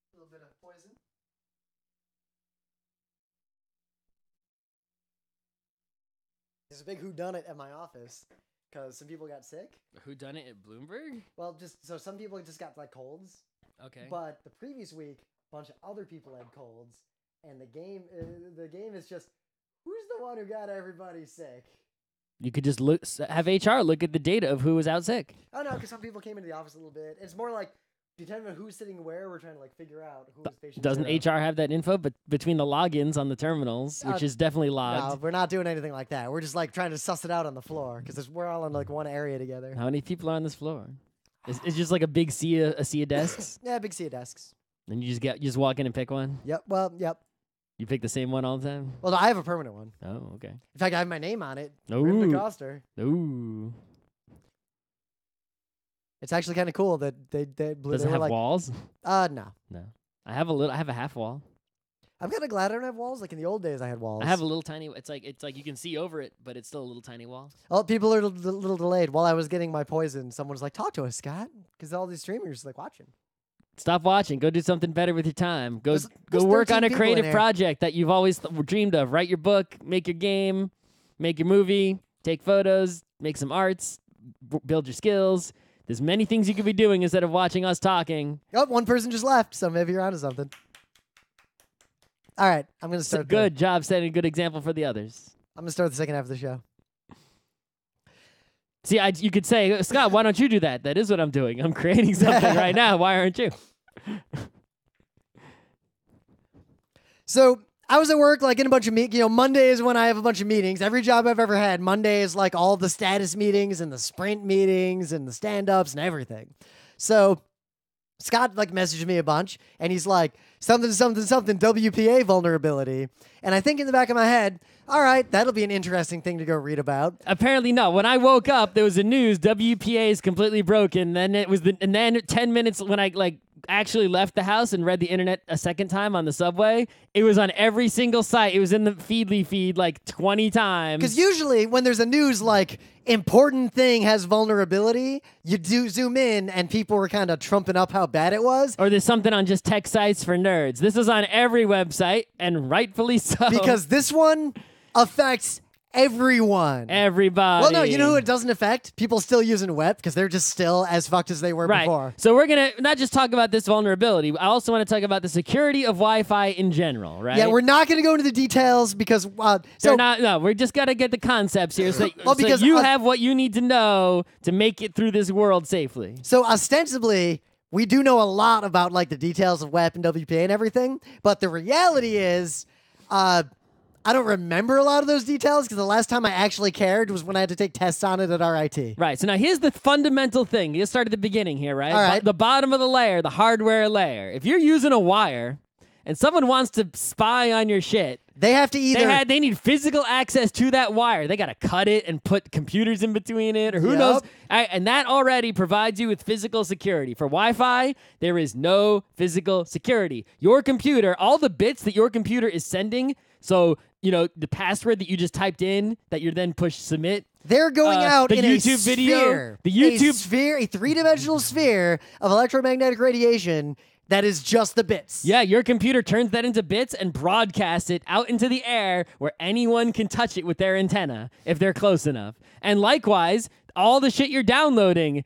A little bit of poison. There's a big whodunit at my office because some people got sick. Who done it at Bloomberg? Well, so some people just got like colds. Okay. But the previous week, a bunch of other people had colds, and the game is just who's the one who got everybody sick. You could just have HR look at the data of who was out sick. Oh no, because some people came into the office a little bit. It's more like, depending on who's sitting where, we're trying to like figure out who was patient. Doesn't HR have that info? But between the logins on the terminals, which is definitely logged. No, we're not doing anything like that. We're just like trying to suss it out on the floor because we're all in like one area together. How many people are on this floor? It's just like a big sea of desks. Yeah, big sea of desks. And you just walk in and pick one. Yep. Well, yep. You pick the same one all the time. Well, no, I have a permanent one. Oh, okay. In fact, I have my name on it. Ooh. Rym DeCoster. Ooh. It's actually kind of cool that they Does it have like, walls? No. No. I have a half wall. I'm kind of glad I don't have walls. Like in the old days, I had walls. I have a little tiny. It's like you can see over it, but it's still a little tiny wall. Oh, people are a little delayed. While I was getting my poison, someone was like, "Talk to us, Scott," because all these streamers like watching. Stop watching. Go do something better with your time. Go There's work 13 on a people in creative here. project that you've always dreamed of. Write your book, make your game, make your movie, take photos, make some arts, build your skills. There's many things you could be doing instead of watching us talking. Oh, one person just left, so maybe you're onto something. All right, I'm gonna start. Good job setting a good example for the others. I'm gonna start the second half of the show. See, you could say, Scott, why don't you do that? That is what I'm doing. I'm creating something right now. Why aren't you? So I was at work, like in a bunch of Monday is when I have a bunch of meetings. Every job I've ever had, Monday is like all the status meetings and the sprint meetings and the stand-ups and everything. So Scott like messaged me a bunch, and he's like, something, WPA vulnerability. And I think in the back of my head, all right, that'll be an interesting thing to go read about. Apparently no. When I woke up, there was a news, WPA is completely broken. Then and then 10 minutes when I actually left the house and read the internet a second time on the subway, it was on every single site. It was in the Feedly feed like 20 times. Because usually when there's a news like important thing has vulnerability, you do zoom in and people were kind of trumping up how bad it was. Or there's something on just tech sites for nerds. This is on every website, and rightfully so. Because this one affects everyone. Everybody. Well, no, you know who it doesn't affect? People still using web because they're just still as fucked as they were before. So we're going to not just talk about this vulnerability. I also want to talk about the security of Wi-Fi in general, right? Yeah, we're not going to go into the details because... we're just got to get the concepts here so you have what you need to know to make it through this world safely. So ostensibly, we do know a lot about like the details of WEP and WPA and everything, but the reality is... I don't remember a lot of those details because the last time I actually cared was when I had to take tests on it at RIT. Right. So now here's the fundamental thing. You start at the beginning here, right? All right. The bottom of the layer, the hardware layer. If you're using a wire and someone wants to spy on your shit, They have to either... they need physical access to that wire. They got to cut it and put computers in between it, or who Yep. knows. And that already provides you with physical security. For Wi-Fi, there is no physical security. Your computer, all the bits that your computer is sending, so, the password that you just typed in that you then push submit, They're going out the in YouTube a video, sphere. the YouTube a sphere, a three-dimensional sphere of electromagnetic radiation that is just the bits. Yeah, your computer turns that into bits and broadcasts it out into the air where anyone can touch it with their antenna if they're close enough. And likewise, all the shit you're downloading,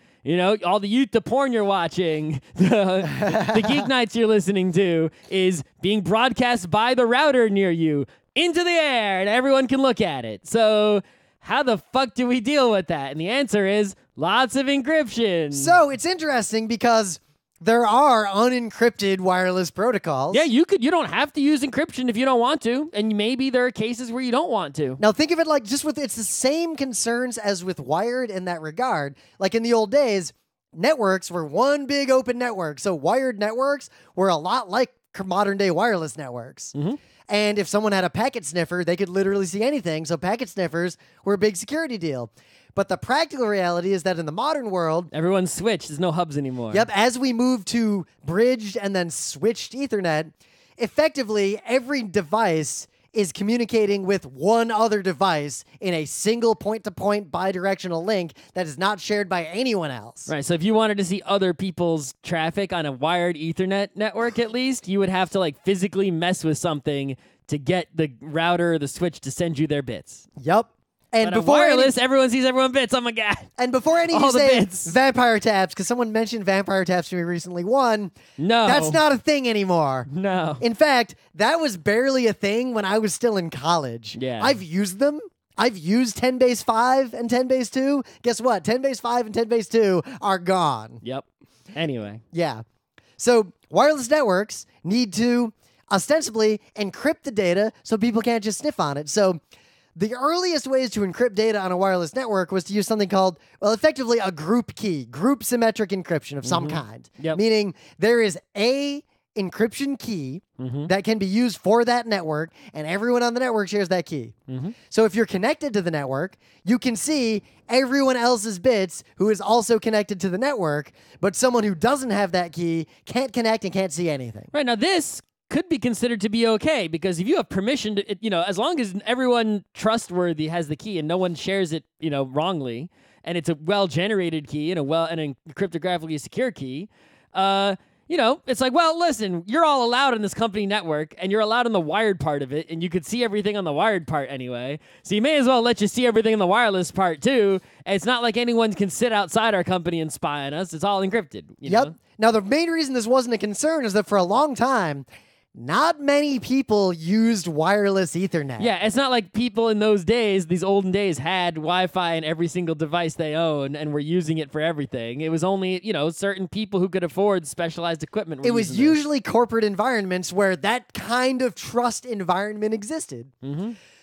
all the porn you're watching, the Geek Nights you're listening to is being broadcast by the router near you into the air and everyone can look at it. So how the fuck do we deal with that? And the answer is lots of encryption. So it's interesting because there are unencrypted wireless protocols. Yeah, you don't have to use encryption if you don't want to, and maybe there are cases where you don't want to. Now think of it like it's the same concerns as with wired in that regard. Like in the old days, networks were one big open network. So wired networks were a lot like modern day wireless networks. Mm-hmm. And if someone had a packet sniffer, they could literally see anything. So packet sniffers were a big security deal. But the practical reality is that in the modern world, everyone's switched. There's no hubs anymore. Yep, as we move to bridged and then switched Ethernet, effectively every device is communicating with one other device in a single point-to-point bidirectional link that is not shared by anyone else. Right, so if you wanted to see other people's traffic on a wired Ethernet network at least, you would have to physically mess with something to get the router or the switch to send you their bits. Yep. And but before wireless, everyone sees everyone bits. Oh my god! And before any of you say vampire taps, because someone mentioned vampire taps to me recently, no, that's not a thing anymore. No. In fact, that was barely a thing when I was still in college. Yeah. I've used them. I've used 10 base 5 and 10 base 2. Guess what? 10 base 5 and 10 base 2 are gone. Yep. Anyway. Yeah. So wireless networks need to ostensibly encrypt the data so people can't just sniff on it. So the earliest ways to encrypt data on a wireless network was to use something called, effectively a group key, group symmetric encryption of some kind. Yep. Meaning there is a encryption key that can be used for that network, and everyone on the network shares that key. So if you're connected to the network, you can see everyone else's bits who is also connected to the network, but someone who doesn't have that key can't connect and can't see anything. Right, now this could be considered to be okay, because if you have permission to, as long as everyone trustworthy has the key and no one shares it, wrongly, and it's a well-generated key and a cryptographically secure key, it's like, well, listen, you're all allowed in this company network, and you're allowed in the wired part of it, and you could see everything on the wired part anyway, so you may as well let you see everything in the wireless part too. It's not like anyone can sit outside our company and spy on us. It's all encrypted. You know? Now, the main reason this wasn't a concern is that for a long time, not many people used wireless Ethernet. Yeah, it's not like people in those days, these olden days, had Wi-Fi in every single device they owned and were using it for everything. It was only, certain people who could afford specialized equipment. It was usually corporate environments where that kind of trust environment existed.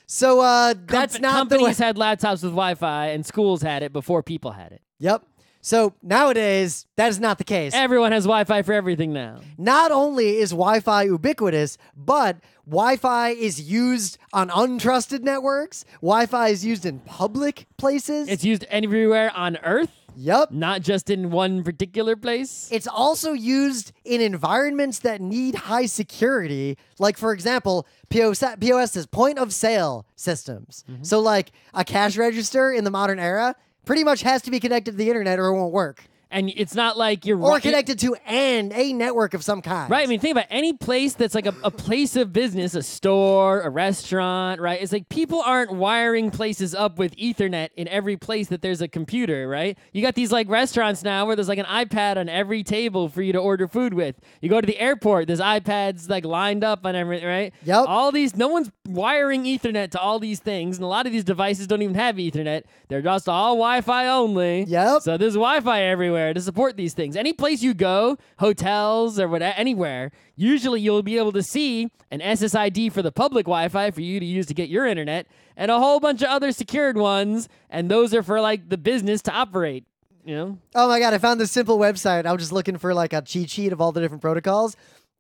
So that's not companies had laptops with Wi-Fi and schools had it before people had it. Yep. So nowadays, that is not the case. Everyone has Wi-Fi for everything now. Not only is Wi-Fi ubiquitous, but Wi-Fi is used on untrusted networks. Wi-Fi is used in public places. It's used everywhere on Earth. Yep. Not just in one particular place. It's also used in environments that need high security. Like, for example, POS is point of sale systems. So like a cash register in the modern era pretty much has to be connected to the internet or it won't work. And it's not like you're... Or connected to a network of some kind. Right, I mean, think about any place that's like a place of business, a store, a restaurant, right? It's like people aren't wiring places up with Ethernet in every place that there's a computer, right? You got these like restaurants now where there's like an iPad on every table for you to order food with. You go to the airport, there's iPads like lined up on everything, right? Yep. All these, no one's wiring Ethernet to all these things, and a lot of these devices don't even have Ethernet. They're just all Wi-Fi only. Yep. So there's Wi-Fi everywhere. anywhere to support these things. Any place you go, hotels or whatever, anywhere, usually you'll be able to see an SSID for the public Wi-Fi for you to use to get your internet, and a whole bunch of other secured ones, and those are for like the business to operate. You know? Oh my God, I found this simple website. I was just looking for like a cheat sheet of all the different protocols.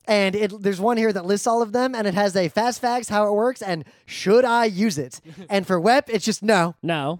And there's one here that lists all of them, and it has a fast facts, how it works, and should I use it? And for WEP, it's just no. No.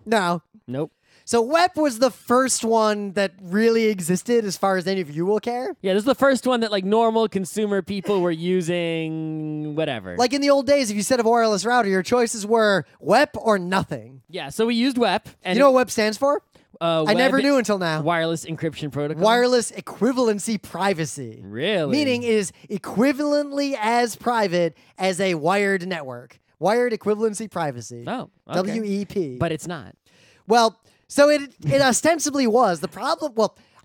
Nope. So WEP was the first one that really existed as far as any of you will care. Yeah, this is the first one that like normal consumer people were using, whatever. Like in the old days, if you set up a wireless router, your choices were WEP or nothing. Yeah, so we used WEP. And You know what WEP stands for? I never Web knew until now. Wireless encryption protocol. Wireless equivalency privacy. Really? Meaning it is equivalently as private as a wired network. Wired equivalency privacy. Oh, okay. WEP. But it's not. Well, so it ostensibly was. The problem,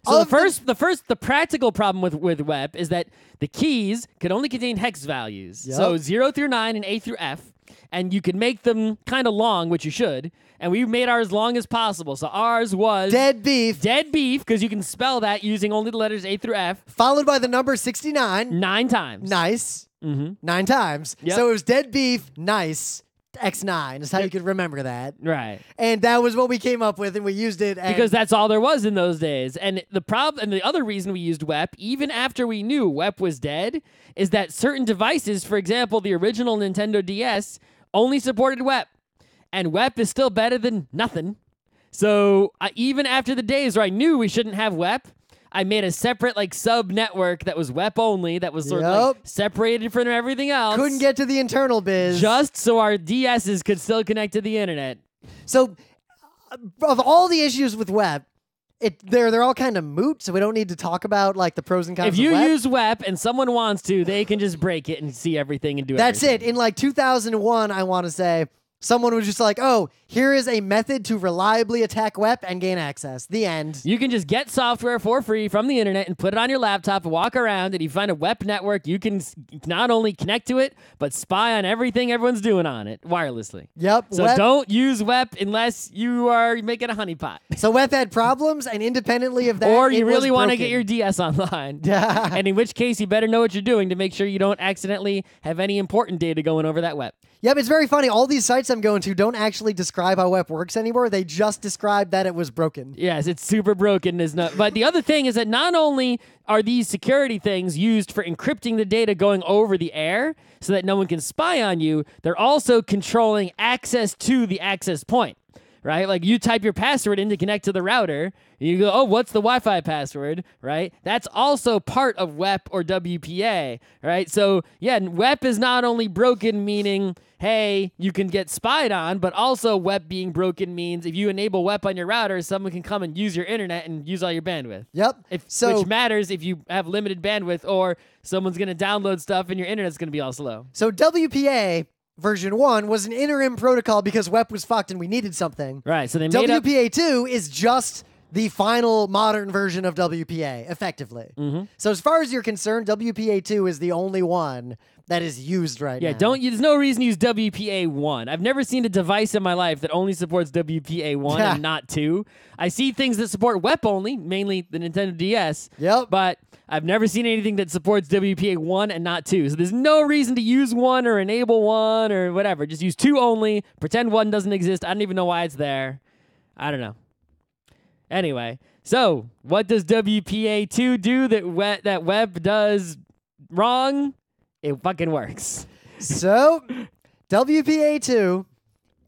So the practical problem with WEP is that the keys could only contain hex values. Yep. So 0 through 9 and A through F. And you could make them kind of long, which you should. And we made ours long as possible. So ours was dead beef, because you can spell that using only the letters A through F. followed by the number 69. 9 times. Nice. Mm-hmm. 9 times. Yep. So it was dead beef, nice, X9 is how you could remember that. Right. And that was what we came up with, and we used it. And Because that's all there was in those days. And the other reason we used WEP, even after we knew WEP was dead, is that certain devices, for example, the original Nintendo DS, only supported WEP. And WEP is still better than nothing. So even after the days where I knew we shouldn't have WEP, I made a separate like sub network that was WEP only, that was sort of like separated from everything else. couldn't get to the internal biz. Just so our DSs could still connect to the internet. So of all the issues with WEP, they're all kind of moot, so we don't need to talk about like the pros and cons If you of WEP. use WEP and someone wants to, they can just break it and see everything and do That's everything. it. In like 2001, I want to say, someone was just like, oh, here is a method to reliably attack WEP and gain access. The end. You can just get software for free from the internet and put it on your laptop and walk around, and you find a WEP network, you can not only connect to it, but spy on everything everyone's doing on it wirelessly. Yep. So WEP. don't use WEP unless you are making a honeypot. So WEP had problems, and independently of that, Or you really want to get your DS online. Yeah. And in which case, you better know what you're doing to make sure you don't accidentally have any important data going over that WEP. Yep, it's very funny. All these sites I'm going to don't actually describe how WEP works anymore. They just describe that it was broken. Yes, it's super broken. But the other thing is that not only are these security things used for encrypting the data going over the air so that no one can spy on you, they're also controlling access to the access point. Right? Like you type your password in to connect to the router, and you go, oh, what's the Wi-Fi password? Right? That's also part of WEP or WPA, right? So yeah, WEP is not only broken, meaning, hey, you can get spied on, but also WEP being broken means if you enable WEP on your router, someone can come and use your internet and use all your bandwidth. Yep. Which matters if you have limited bandwidth or someone's going to download stuff and your internet's going to be all slow. So WPA version 1 was an interim protocol because WEP was fucked and we needed something. Right, so they made WPA 2 is just the final modern version of WPA, effectively. Mm-hmm. So as far as you're concerned, WPA 2 is the only one that is used right now. Yeah, there's no reason to use WPA 1. I've never seen a device in my life that only supports WPA 1 and not 2. I see things that support WEP only, mainly the Nintendo DS. Yep. But I've never seen anything that supports WPA 1 and not 2. So there's no reason to use 1 or enable 1 or whatever. Just use 2 only. Pretend 1 doesn't exist. I don't even know why it's there. I don't know. Anyway, so what does WPA 2 do that WEP does wrong? It fucking works. So WPA 2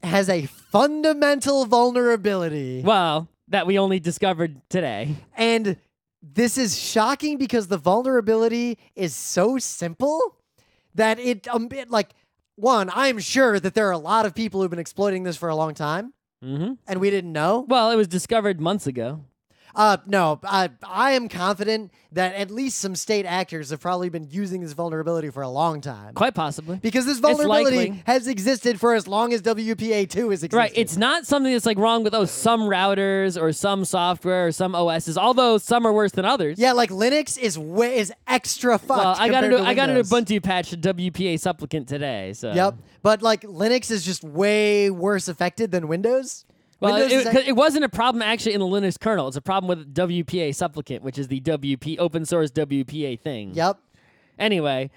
has a fundamental vulnerability. Well, that we only discovered today. And this is shocking because the vulnerability is so simple that I'm sure that there are a lot of people who've been exploiting this for a long time, and we didn't know. Well, it was discovered months ago. No, I am confident that at least some state actors have probably been using this vulnerability for a long time. Quite possibly. Because this vulnerability likely. has existed for as long as WPA 2 has existed. Right, it's not something that's like wrong with some routers or some software or some OSs, although some are worse than others. Yeah, like Linux is extra fucked. Well, I got an Windows. Ubuntu patch to WPA supplicant today. So Yep, but like Linux is just way worse affected than Windows. Well, Windows is it wasn't a problem actually in the Linux kernel. It's a problem with WPA supplicant, which is the open source WPA thing. Yep. Anyway,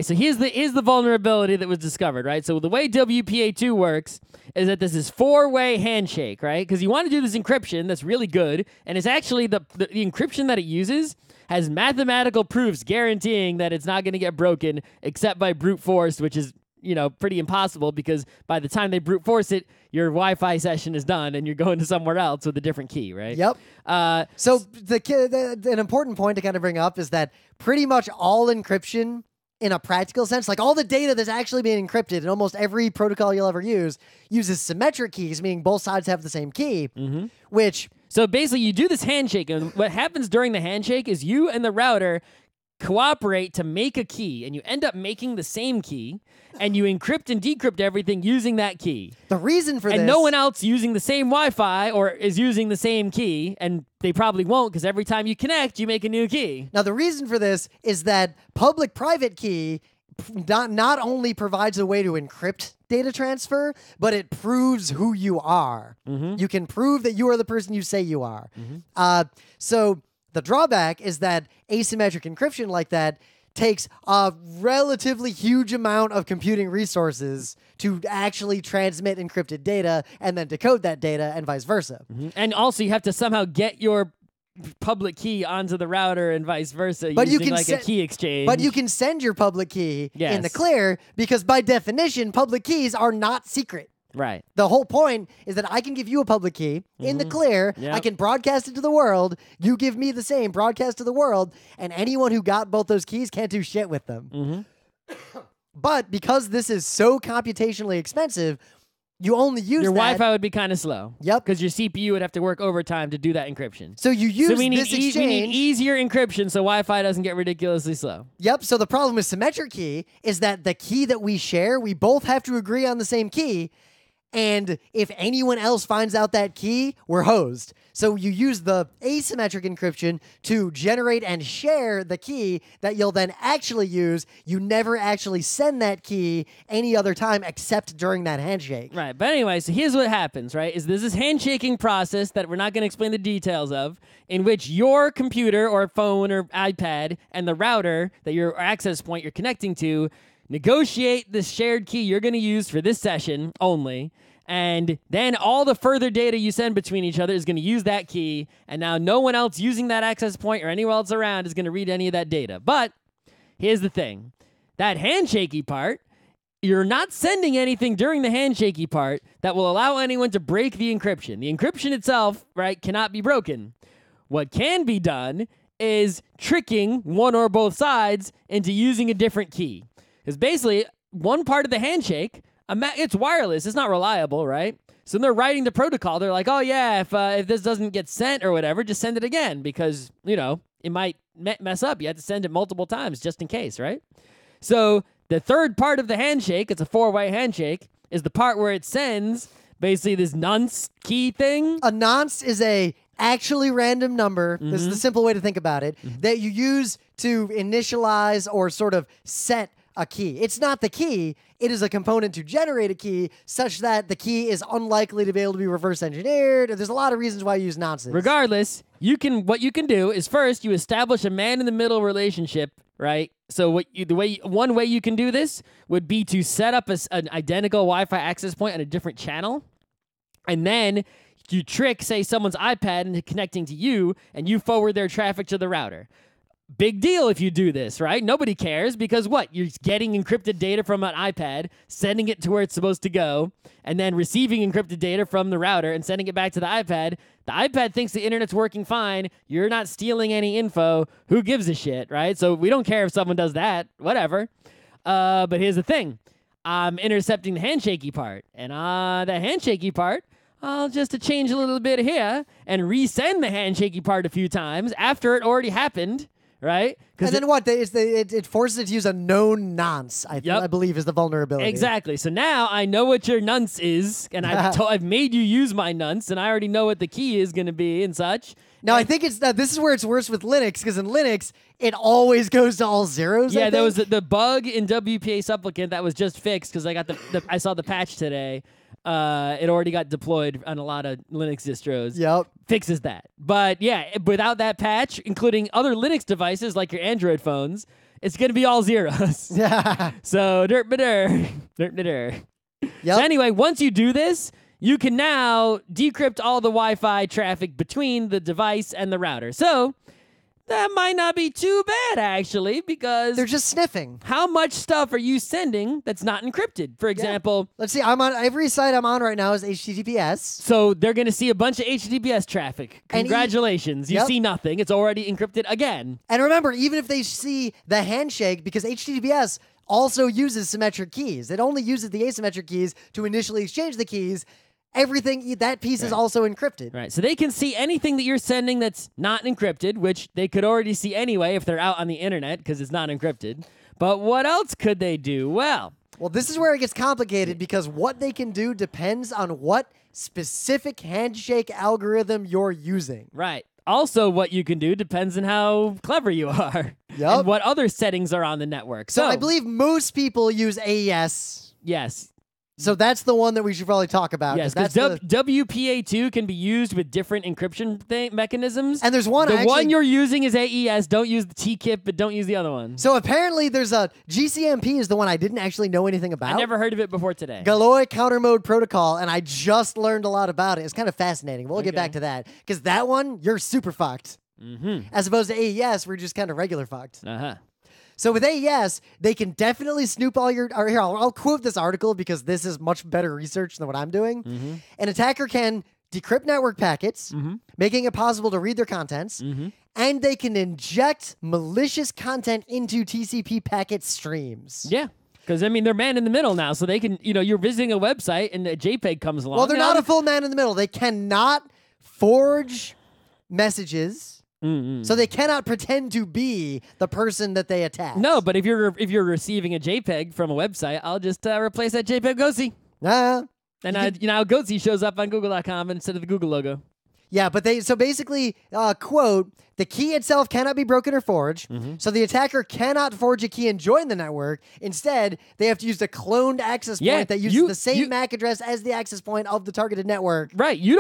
so here's the vulnerability that was discovered, right? So the way WPA2 works is that this is 4-way handshake, right? Because you want to do this encryption that's really good, and it's actually the encryption that it uses has mathematical proofs guaranteeing that it's not going to get broken except by brute force, which is pretty impossible because by the time they brute force it, your Wi-Fi session is done and you're going to somewhere else with a different key, right? Yep. So an important point to kind of bring up is that pretty much all encryption in a practical sense, like all the data that's actually being encrypted in almost every protocol you'll ever use uses symmetric keys, meaning both sides have the same key, which... So basically you do this handshake, and what happens during the handshake is you and the router cooperate to make a key, and you end up making the same key, and you encrypt and decrypt everything using that key. The reason for this... And no one else using the same Wi-Fi or is using the same key, and they probably won't because every time you connect, you make a new key. Now, the reason for this is that public-private key not only provides a way to encrypt data transfer, but it proves who you are. You can prove that you are the person you say you are. So the drawback is that asymmetric encryption like that takes a relatively huge amount of computing resources to actually transmit encrypted data and then decode that data and vice versa. And also you have to somehow get your public key onto the router and vice versa using a key exchange. But you can send your public key in the clear because by definition, public keys are not secret. Right. The whole point is that I can give you a public key in the clear. Yep. I can broadcast it to the world. You give me the same, broadcast to the world, and anyone who got both those keys can't do shit with them. But because this is so computationally expensive, you only use your Wi-Fi would be kind of slow. Yep. Because your CPU would have to work overtime to do that encryption. So you use we need this exchange. We need easier encryption so Wi-Fi doesn't get ridiculously slow. Yep. So the problem with symmetric key is that the key that we share, we both have to agree on the same key. And if anyone else finds out that key, we're hosed. So you use the asymmetric encryption to generate and share the key that you'll then actually use. You never actually send that key any other time except during that handshake. Right. But anyway, so here's what happens, right? Is there's this handshaking process that we're not going to explain the details of, in which your computer or phone or iPad and the router that your access point you're connecting to negotiate the shared key you're going to use for this session only. And then all the further data you send between each other is going to use that key, and now no one else using that access point or anyone else around is going to read any of that data. But here's the thing. That handshakey part, you're not sending anything during the handshakey part that will allow anyone to break the encryption. The encryption itself, right, cannot be broken. What can be done is tricking one or both sides into using a different key. Because basically, one part of the handshake... it's wireless. It's not reliable, right? So they're writing the protocol. They're like, oh, yeah, if this doesn't get sent or whatever, just send it again because, it might mess up. You have to send it multiple times just in case, right? So the third part of the handshake, it's a 4-way handshake, is the part where it sends basically this nonce key thing. A nonce is a actually random number. This is the simple way to think about it, that you use to initialize or sort of set a key. It's not the key. It is a component to generate a key such that the key is unlikely to be able to be reverse engineered. There's a lot of reasons why you use nonces. Regardless, what you can do is first you establish a man-in-the-middle relationship, right? So one way you can do this would be to set up an identical Wi-Fi access point on a different channel, and then you trick, say, someone's iPad into connecting to you, and you forward their traffic to the router. Big deal if you do this, right? Nobody cares because what? You're getting encrypted data from an iPad, sending it to where it's supposed to go, and then receiving encrypted data from the router and sending it back to the iPad. The iPad thinks the internet's working fine. You're not stealing any info. Who gives a shit, right? So we don't care if someone does that. Whatever. But here's the thing. I'm intercepting the handshakey part. And the handshakey part, I'll just change a little bit here and resend the handshakey part a few times after it already happened. Right? And then it forces it to use a known nonce, I believe is the vulnerability. Exactly. So now I know what your nonce is, and I've made you use my nonce, and I already know what the key is going to be and such. Now, I think this is where it's worse with Linux, because in Linux, it always goes to all zeros. Yeah, there was the bug in WPA supplicant that was just fixed, because I saw the patch today. it already got deployed on a lot of Linux distros. Yep. Fixes that. But yeah, without that patch, including other Linux devices like your Android phones, it's going to be all zeros. Yeah. So, dirt. Yep. So anyway, once you do this, you can now decrypt all the Wi-Fi traffic between the device and the router. So that might not be too bad, actually, because They're just sniffing. how much stuff are you sending that's not encrypted? For example, Let's see. I'm on every site I'm on right now is HTTPS. so they're going to see a bunch of HTTPS traffic. And Congratulations. You Yep. see nothing. It's already encrypted again. And remember, even if they see the handshake, because HTTPS also uses symmetric keys, it only uses the asymmetric keys to initially exchange the keys. Everything, that piece is also encrypted. Right. So they can see anything that you're sending that's not encrypted, which they could already see anyway if they're out on the internet because it's not encrypted. But what else could they do? Well, This is where it gets complicated because what they can do depends on what specific handshake algorithm you're using. right. Also, what you can do depends on how clever you are Yup. and what other settings are on the network. So I believe most people use AES. yes. So that's the one that we should probably talk about. Yes, that's because the, WPA2 can be used with different encryption mechanisms. and there's one The actually, one you're using is AES. Don't use the TKIP, but don't use the other one. So apparently there's a GCMP is the one I didn't actually know anything about. I never heard of it before today. Galloy Counter Mode Protocol, and I just learned a lot about it. It's kind of fascinating. We'll get Okay. back to that because that one you're super fucked, as opposed to AES, we're just kind of regular fucked. Uh-huh. So with AES, they can definitely snoop all your. Or here, I'll quote this article because this is much better research than what I'm doing. An attacker can decrypt network packets, making it possible to read their contents, and they can inject malicious content into TCP packet streams. Yeah. Because, I mean, they're man in the middle now, so they can, you're visiting a website and a JPEG comes along. Well, they're not a full man in the middle. They cannot forge messages. So they cannot pretend to be the person that they attack. No, but if you're receiving a JPEG from a website, I'll just replace that JPEG with GoSee. And GoSee shows up on Google.com instead of the Google logo. Yeah, but so basically, quote, the key itself cannot be broken or forged, so the attacker cannot forge a key and join the network. Instead, they have to use a cloned access point that uses the same MAC address as the access point of the targeted network. Right. You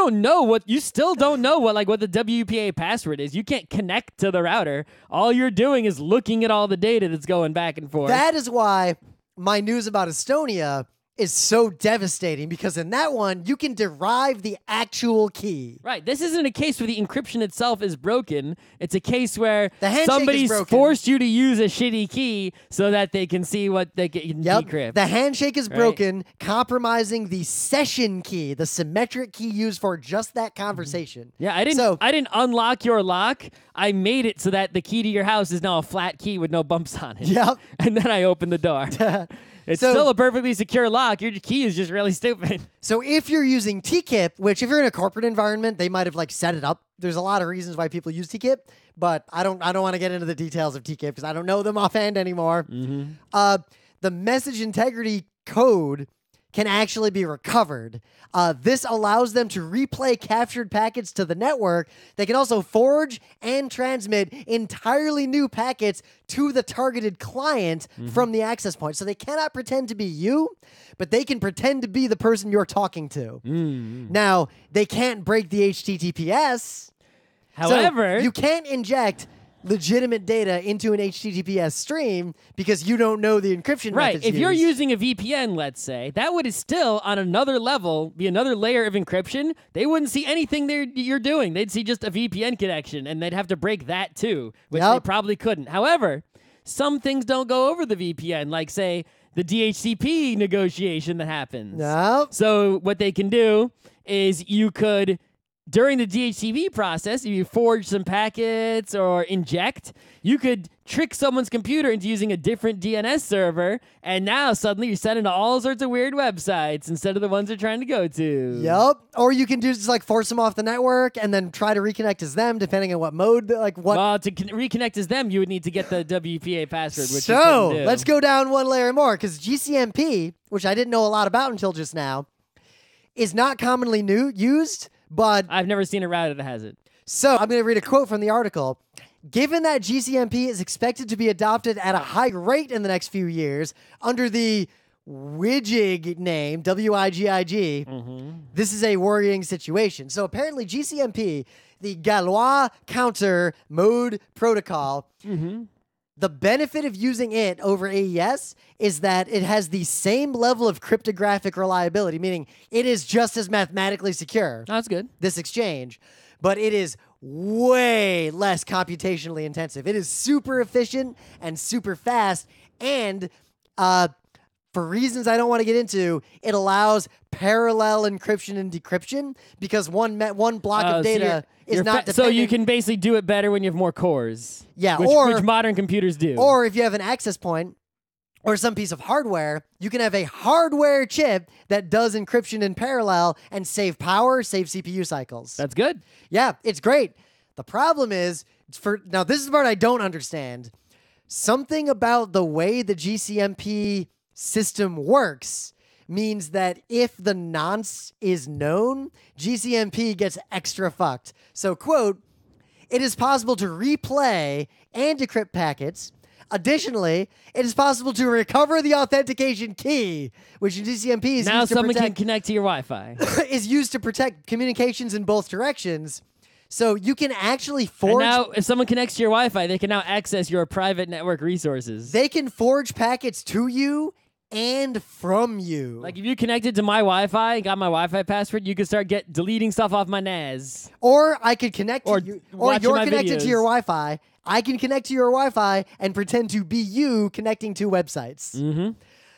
still don't know what the WPA password is. You can't connect to the router. All you're doing is looking at all the data that's going back and forth. That is why my news about Estonia is so devastating, because in that one, you can derive the actual key. Right. This isn't a case where the encryption itself is broken. It's a case where The handshake is somebody's broken. forced you to use a shitty key so that they can see what they can decrypt. The handshake is broken, compromising the session key, the symmetric key used for just that conversation. Yeah, I didn't unlock your lock. I made it so that the key to your house is now a flat key with no bumps on it. Yep. And then I opened the door. It's So- still a perfectly secure lock. Your key is just really stupid. So if you're using TKIP, which if you're in a corporate environment, they might have set it up. There's a lot of reasons why people use TKIP, but I don't want to get into the details of TKIP because I don't know them offhand anymore. The message integrity code can actually be recovered. This allows them to replay captured packets to the network. They can also forge and transmit entirely new packets to the targeted client from the access point. So they cannot pretend to be you, but they can pretend to be the person you're talking to. Now, they can't break the HTTPS. However, So you can't inject legitimate data into an HTTPS stream because you don't know the encryption right, methods if you're used. using a VPN, let's say, that would still, on another level, be another layer of encryption. They wouldn't see anything you're doing. They'd see just a VPN connection, and they'd have to break that too, which they probably couldn't. However, some things don't go over the VPN, like, say, the DHCP negotiation that happens. No. So what they can do is you could, during the DHCP process, if you forge some packets or inject, you could trick someone's computer into using a different DNS server, and now suddenly you're sending to all sorts of weird websites instead of the ones they're trying to go to. Yep. Or you can do just force them off the network and then try to reconnect as them, depending on what mode, what. Well, to reconnect as them, you would need to get the WPA password, which you So couldn't do. let's go down one layer more, because GCMP, which I didn't know a lot about until just now, is not commonly used. But I've never seen a router that has it. so I'm going to read a quote from the article. Given that GCMP is expected to be adopted at a high rate in the next few years under the Wigig name, W-I-G-I-G, this is a worrying situation. So apparently GCMP, the Galois Counter Mode Protocol, the benefit of using it over AES is that it has the same level of cryptographic reliability, meaning it is just as mathematically secure, That's good. this exchange, but it is way less computationally intensive. It is super efficient and super fast, and for reasons I don't want to get into, it allows parallel encryption and decryption because one block of data is not dependent. So you can basically do it better when you have more cores. Yeah, which modern computers do. Or if you have an access point or some piece of hardware, you can have a hardware chip that does encryption in parallel and save power, save CPU cycles. That's good. Yeah, it's great. The problem is, now this is the part I don't understand. Something about the way the GCMP system works means that if the nonce is known, GCMP gets extra fucked. So, quote, it is possible to replay and decrypt packets. Additionally, it is possible to recover the authentication key, which in GCMP is now used to someone protect, can connect to your Wi-Fi. is used to protect communications in both directions. So you can actually And forge. now, if someone connects to your Wi-Fi, they can now access your private network resources. They can forge packets to you and from you. Like if you connected to my Wi-Fi, got my Wi-Fi password, you could start deleting stuff off my NAS. Or I could connect Or to you, or watching you're my connected to videos. your Wi-Fi. I can connect to your Wi-Fi and pretend to be you connecting to websites. Mm-hmm.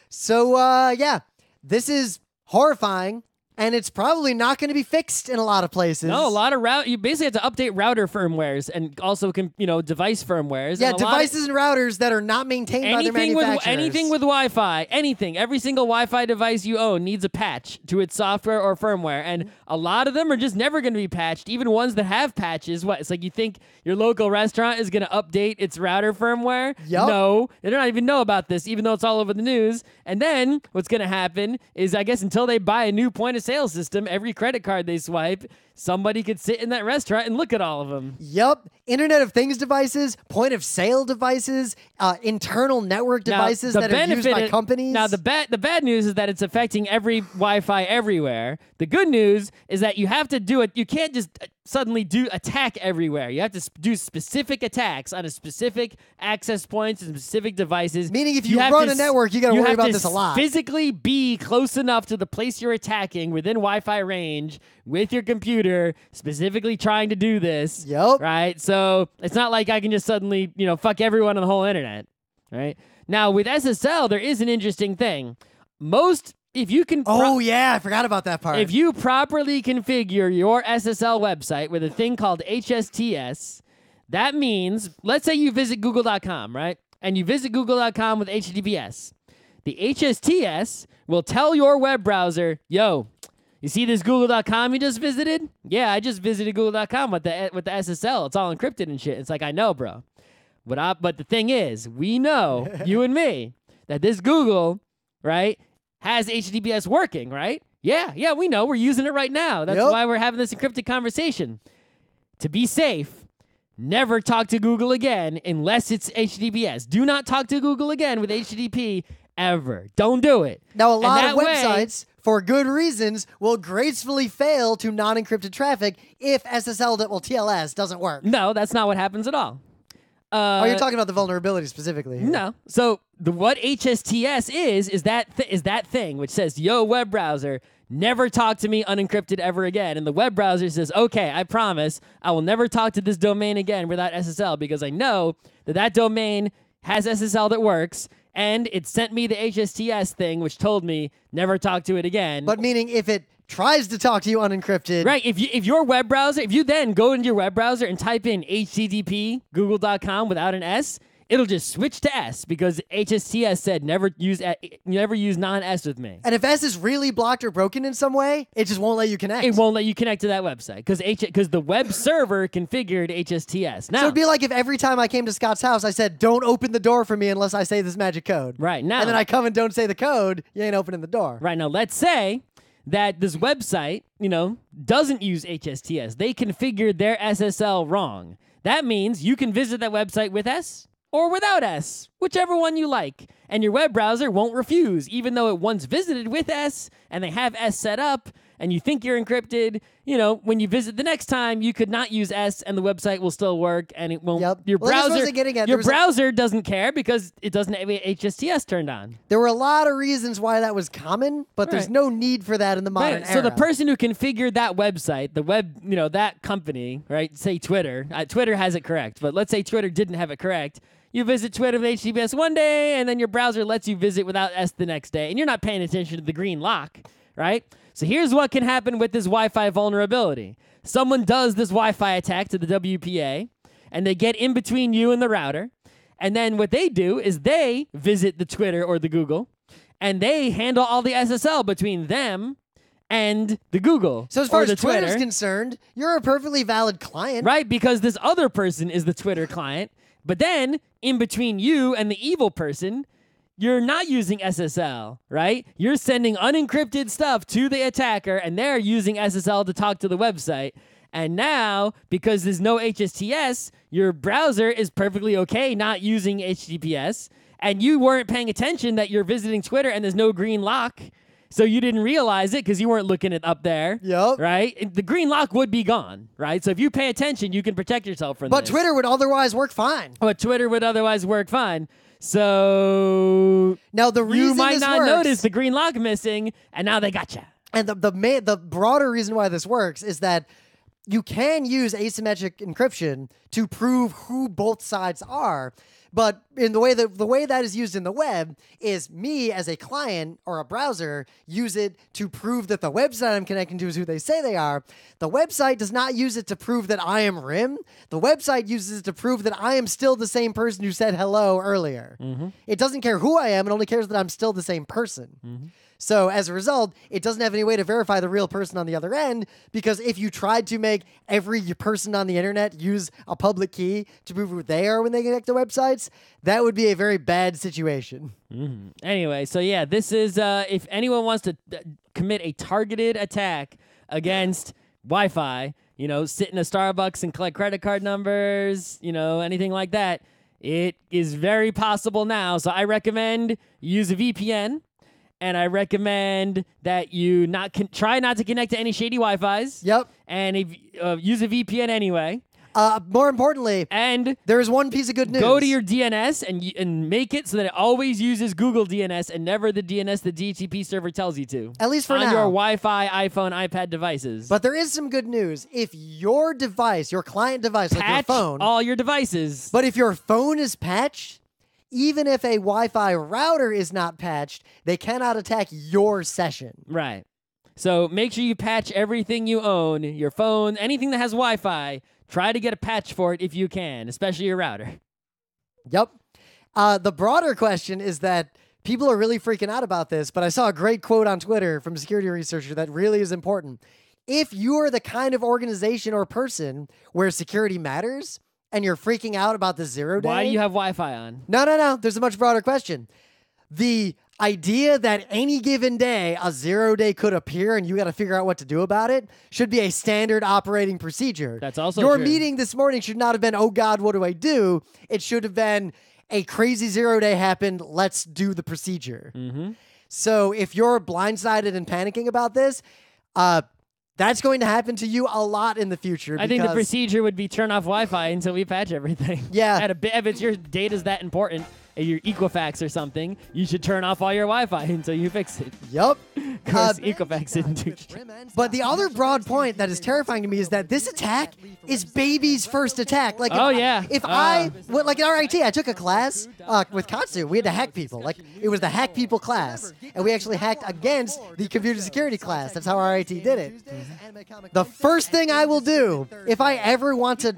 So, yeah, this is horrifying, and it's probably not going to be fixed in a lot of places. No, a lot of you basically have to update router firmwares and also device firmwares. Yeah, and a lot of- devices and routers that are not maintained by their manufacturers. Anything with Wi-Fi, anything, every single Wi-Fi device you own needs a patch to its software or firmware, and a lot of them are just never going to be patched. Even ones that have patches, it's like you think your local restaurant is going to update its router firmware? Yup. No, they don't even know about this, even though it's all over the news. And then what's going to happen is, I guess, until they buy a new point of sale system, every credit card they swipe, somebody could sit in that restaurant and look at all of them. Yup. Internet of Things devices, point of sale devices, internal network devices that are used by companies. Now, the bad news is that it's affecting every Wi-Fi everywhere. The good news is that you have to do it. You can't just suddenly attack everywhere. You have to do specific attacks on a specific access points and specific devices. Meaning if you run a network, you got to worry about this a lot. Physically be close enough to the place you're attacking within Wi-Fi range with your computer, specifically trying to do this. Yup. Right? So it's not like I can just suddenly, fuck everyone on the whole internet. Right? Now, with SSL, there is an interesting thing. If you can... yeah, I forgot about that part. If you properly configure your SSL website with a thing called HSTS, that means, let's say you visit google.com, right? And you visit google.com with HTTPS. The HSTS will tell your web browser, yo, you see this google.com you just visited? Yeah, I just visited google.com with the SSL. It's all encrypted and shit. It's like, I know, bro. But the thing is, we know, you and me, that this Google, right, has HTTPS working, right? Yeah, we know. We're using it right now. That's why we're having this encrypted conversation. To be safe, never talk to Google again unless it's HTTPS. Do not talk to Google again with HTTP ever. Don't do it. Now, a lot of websites, for good reasons, will gracefully fail to non-encrypted traffic if TLS doesn't work. No, that's not what happens at all. You're talking about the vulnerability specifically here. No. So what HSTS is that thing which says, yo, web browser, never talk to me unencrypted ever again. And the web browser says, okay, I promise I will never talk to this domain again without SSL because I know that domain has SSL that works, and it sent me the HSTS thing which told me never talk to it again. But meaning if it tries to talk to you unencrypted. Right. If your web browser, if you then go into your web browser and type in HTTP google.com without an S, it'll just switch to S because HSTS said never use non-S with me. And if S is really blocked or broken in some way, it just won't let you connect. It won't let you connect to that website because the web server configured HSTS. Now, so it'd be like if every time I came to Scott's house, I said, don't open the door for me unless I say this magic code. Right. Now, and then I come and don't say the code, you ain't opening the door. Right. Now, let's say that this website, doesn't use HSTS. They configured their SSL wrong. That means you can visit that website with S or without S, whichever one you like. and your web browser won't refuse, even though it once visited with S and they have S set up and you think you're encrypted. You know, when you visit the next time, you could not use S and the website will still work and it won't. Yep. Your Well, that's what I browser, was getting at. your There was a- browser doesn't care because it doesn't have HSTS turned on. There were a lot of reasons why that was common, but there's Right. no need for that in the modern Right. era. So the person who configured that website, the web, that company, right? Say Twitter. Twitter has it correct, but let's say Twitter didn't have it correct. You visit Twitter with HTTPS one day, and then your browser lets you visit without S the next day, and you're not paying attention to the green lock, right? So here's what can happen with this Wi-Fi vulnerability. Someone does this Wi-Fi attack to the WPA, and they get in between you and the router, and then what they do is they visit the Twitter or the Google, and they handle all the SSL between them and the Google. So as far or as the Twitter's Twitter, concerned, you're a perfectly valid client. right? Because this other person is the Twitter client, but then in between you and the evil person, you're not using SSL, right? You're sending unencrypted stuff to the attacker, and they're using SSL to talk to the website. And now, because there's no HSTS, your browser is perfectly okay not using HTTPS, and you weren't paying attention that you're visiting Twitter and there's no green lock, so you didn't realize it because you weren't looking it up there. Yep. Right? The green lock would be gone, right? So if you pay attention, you can protect yourself from But this. Twitter would otherwise work fine. But Twitter would otherwise work fine. So Now the reason you might this not works, notice the green lock missing, and now they got you. and the broader reason why this works is that you can use asymmetric encryption to prove who both sides are. But in the way that is used in the web is me as a client or a browser use it to prove that the website I'm connecting to is who they say they are. The website does not use it to prove that I am Rym. The website uses it to prove that I am still the same person who said hello earlier. It doesn't care who I am. It only cares that I'm still the same person. So as a result, it doesn't have any way to verify the real person on the other end, because if you tried to make every person on the internet use a public key to prove who they are when they connect to websites, that would be a very bad situation. Anyway, so yeah, this is if anyone wants to commit a targeted attack against Wi-Fi, sit in a Starbucks and collect credit card numbers, anything like that, it is very possible now. So I recommend use a VPN. And I recommend that you try not to connect to any shady Wi-Fis. Yep. And if use a VPN anyway. More importantly, And there is one piece of good news. go to your DNS and make it so that it always uses Google DNS and never the DNS the DHCP server tells you to. At least for on now. your Wi-Fi, iPhone, iPad devices. But there is some good news. If your device, your client device, like your patch phone, all your devices. but if your phone is patched, even if a Wi-Fi router is not patched, they cannot attack your session. Right. So make sure you patch everything you own, your phone, anything that has Wi-Fi. Try to get a patch for it if you can, especially your router. Yep. The broader question is that people are really freaking out about this, but I saw a great quote on Twitter from a security researcher that really is important. If you are the kind of organization or person where security matters and you're freaking out about the 0 day... Why do you have Wi-Fi on? No. There's a much broader question. The idea that any given day a 0 day could appear and you got to figure out what to do about it should be a standard operating procedure. That's also Your true. meeting this morning should not have been, oh God, what do I do? It should have been a crazy 0 day happened. Let's do the procedure. So if you're blindsided and panicking about this, that's going to happen to you a lot in the future. I think the because- procedure would be turn off Wi-Fi until we patch everything. Yeah. If it's your data's that important, your Equifax or something, you should turn off all your Wi-Fi until you fix it. Yup. Because Equifax didn't do shit. But the other broad point that is terrifying to me is that this attack is baby's first attack. Like, Oh, if, yeah. like in RIT, I took a class with Katsu. We had to hack people. Like, it was the hack people class, and we actually hacked against the computer security class. That's how RIT did it. The first thing I will do if I ever want to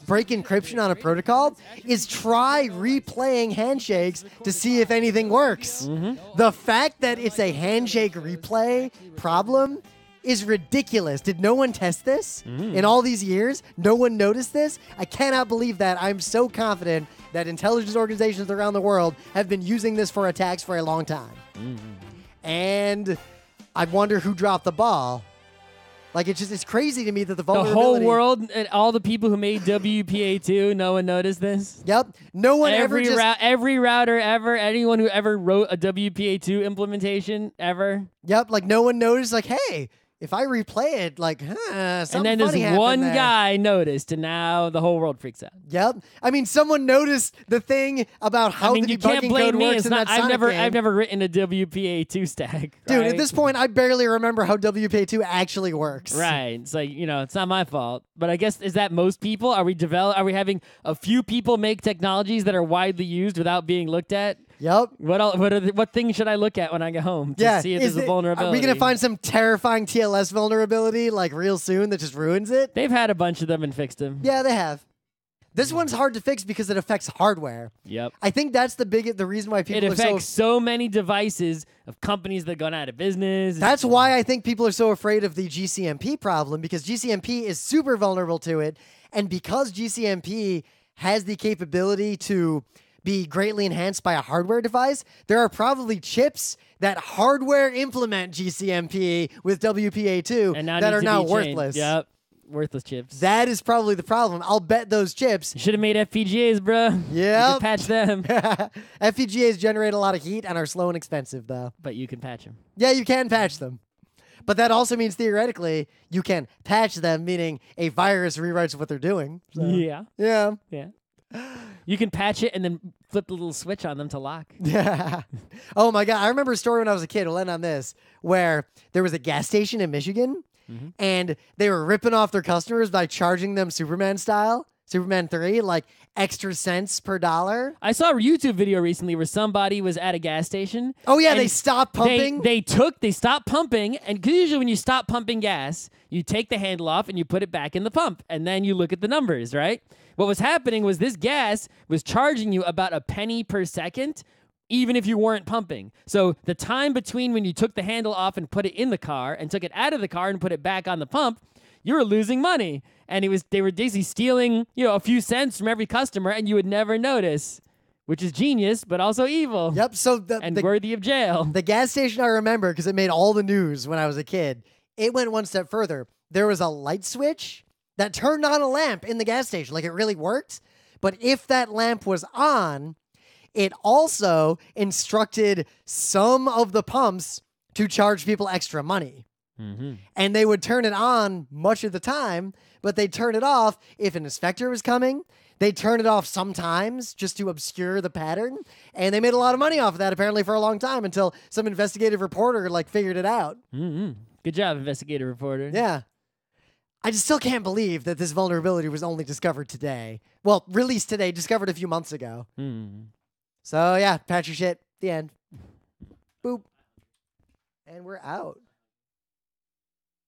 break encryption on a protocol is try replaying handshakes to see if anything works. The fact that it's a handshake replay problem is ridiculous. Did no one test this in all these years? No one noticed this? I cannot believe that. I'm so confident that intelligence organizations around the world have been using this for attacks for a long time. And I wonder who dropped the ball. Like it's crazy to me that the The vulnerability. whole world and all the people who made WPA2, no one noticed this. Yep. No one Every ever just. every router ever, anyone who ever wrote a WPA2 implementation ever. Yep. Like no one noticed. Like, hey, if I replay it, like, And something then this funny happened one there. guy noticed, and now the whole world freaks out. Yep. I mean, someone noticed the thing about how I mean, the you debugging can't blame code me. works It's in not. that Sonic game. I've never written a WPA2 stack. Dude, right? at this point, I barely remember how WPA2 actually works. Right. It's like, it's not my fault. But I guess, is that most people? Are we having a few people make technologies that are widely used without being looked at? Yep. What things should I look at when I get home to see if there's a vulnerability? Are we going to find some terrifying TLS vulnerability like real soon that just ruins it? They've had a bunch of them and fixed them. Yeah, they have. This one's hard to fix because it affects hardware. Yep. I think that's the reason why people It are affects so many devices of companies that have gone out of business. That's why I think people are so afraid of the GCMP problem, because GCMP is super vulnerable to it. And because GCMP has the capability to be greatly enhanced by a hardware device, there are probably chips that hardware implement GCMP with WPA2 and now that need are to now be changed. worthless. Yep. Worthless chips. That is probably the problem. I'll bet those chips. You should have made FPGAs, bro. Yep. You could patch them. FPGAs generate a lot of heat and are slow and expensive, though. But you can patch them. Yeah, you can patch them. But that also means theoretically you can patch them, meaning a virus rewrites what they're doing. So, Yeah. Yeah. Yeah. You can patch it and then flip the little switch on them to lock. Yeah. Oh my God. I remember a story when I was a kid. We'll end on this, where there was a gas station in Michigan and they were ripping off their customers by charging them Superman style, Superman 3, like extra cents per dollar. I saw a YouTube video recently where somebody was at a gas station. Oh yeah, and they stopped pumping. They stopped pumping, and 'cause usually when you stop pumping gas, you take the handle off and you put it back in the pump, and then you look at the numbers, right? What was happening was this gas was charging you about a penny per second, even if you weren't pumping. So the time between when you took the handle off and put it in the car and took it out of the car and put it back on the pump, you were losing money. And they were basically stealing, a few cents from every customer, and you would never notice, which is genius, but also evil. Yep. So And worthy of jail. the gas station I remember, because it made all the news when I was a kid, it went one step further. There was a light switch that turned on a lamp in the gas station. Like, it really worked. But if that lamp was on, it also instructed some of the pumps to charge people extra money. Mm-hmm. And they would turn it on much of the time, but they'd turn it off if an inspector was coming. They'd turn it off sometimes just to obscure the pattern. And they made a lot of money off of that, apparently, for a long time, until some investigative reporter figured it out. Mm-hmm. Good job, investigative reporter. Yeah. I just still can't believe that this vulnerability was only discovered today. Well, released today, discovered a few months ago. Mm. So, yeah, patch your shit. The end. Boop. And we're out.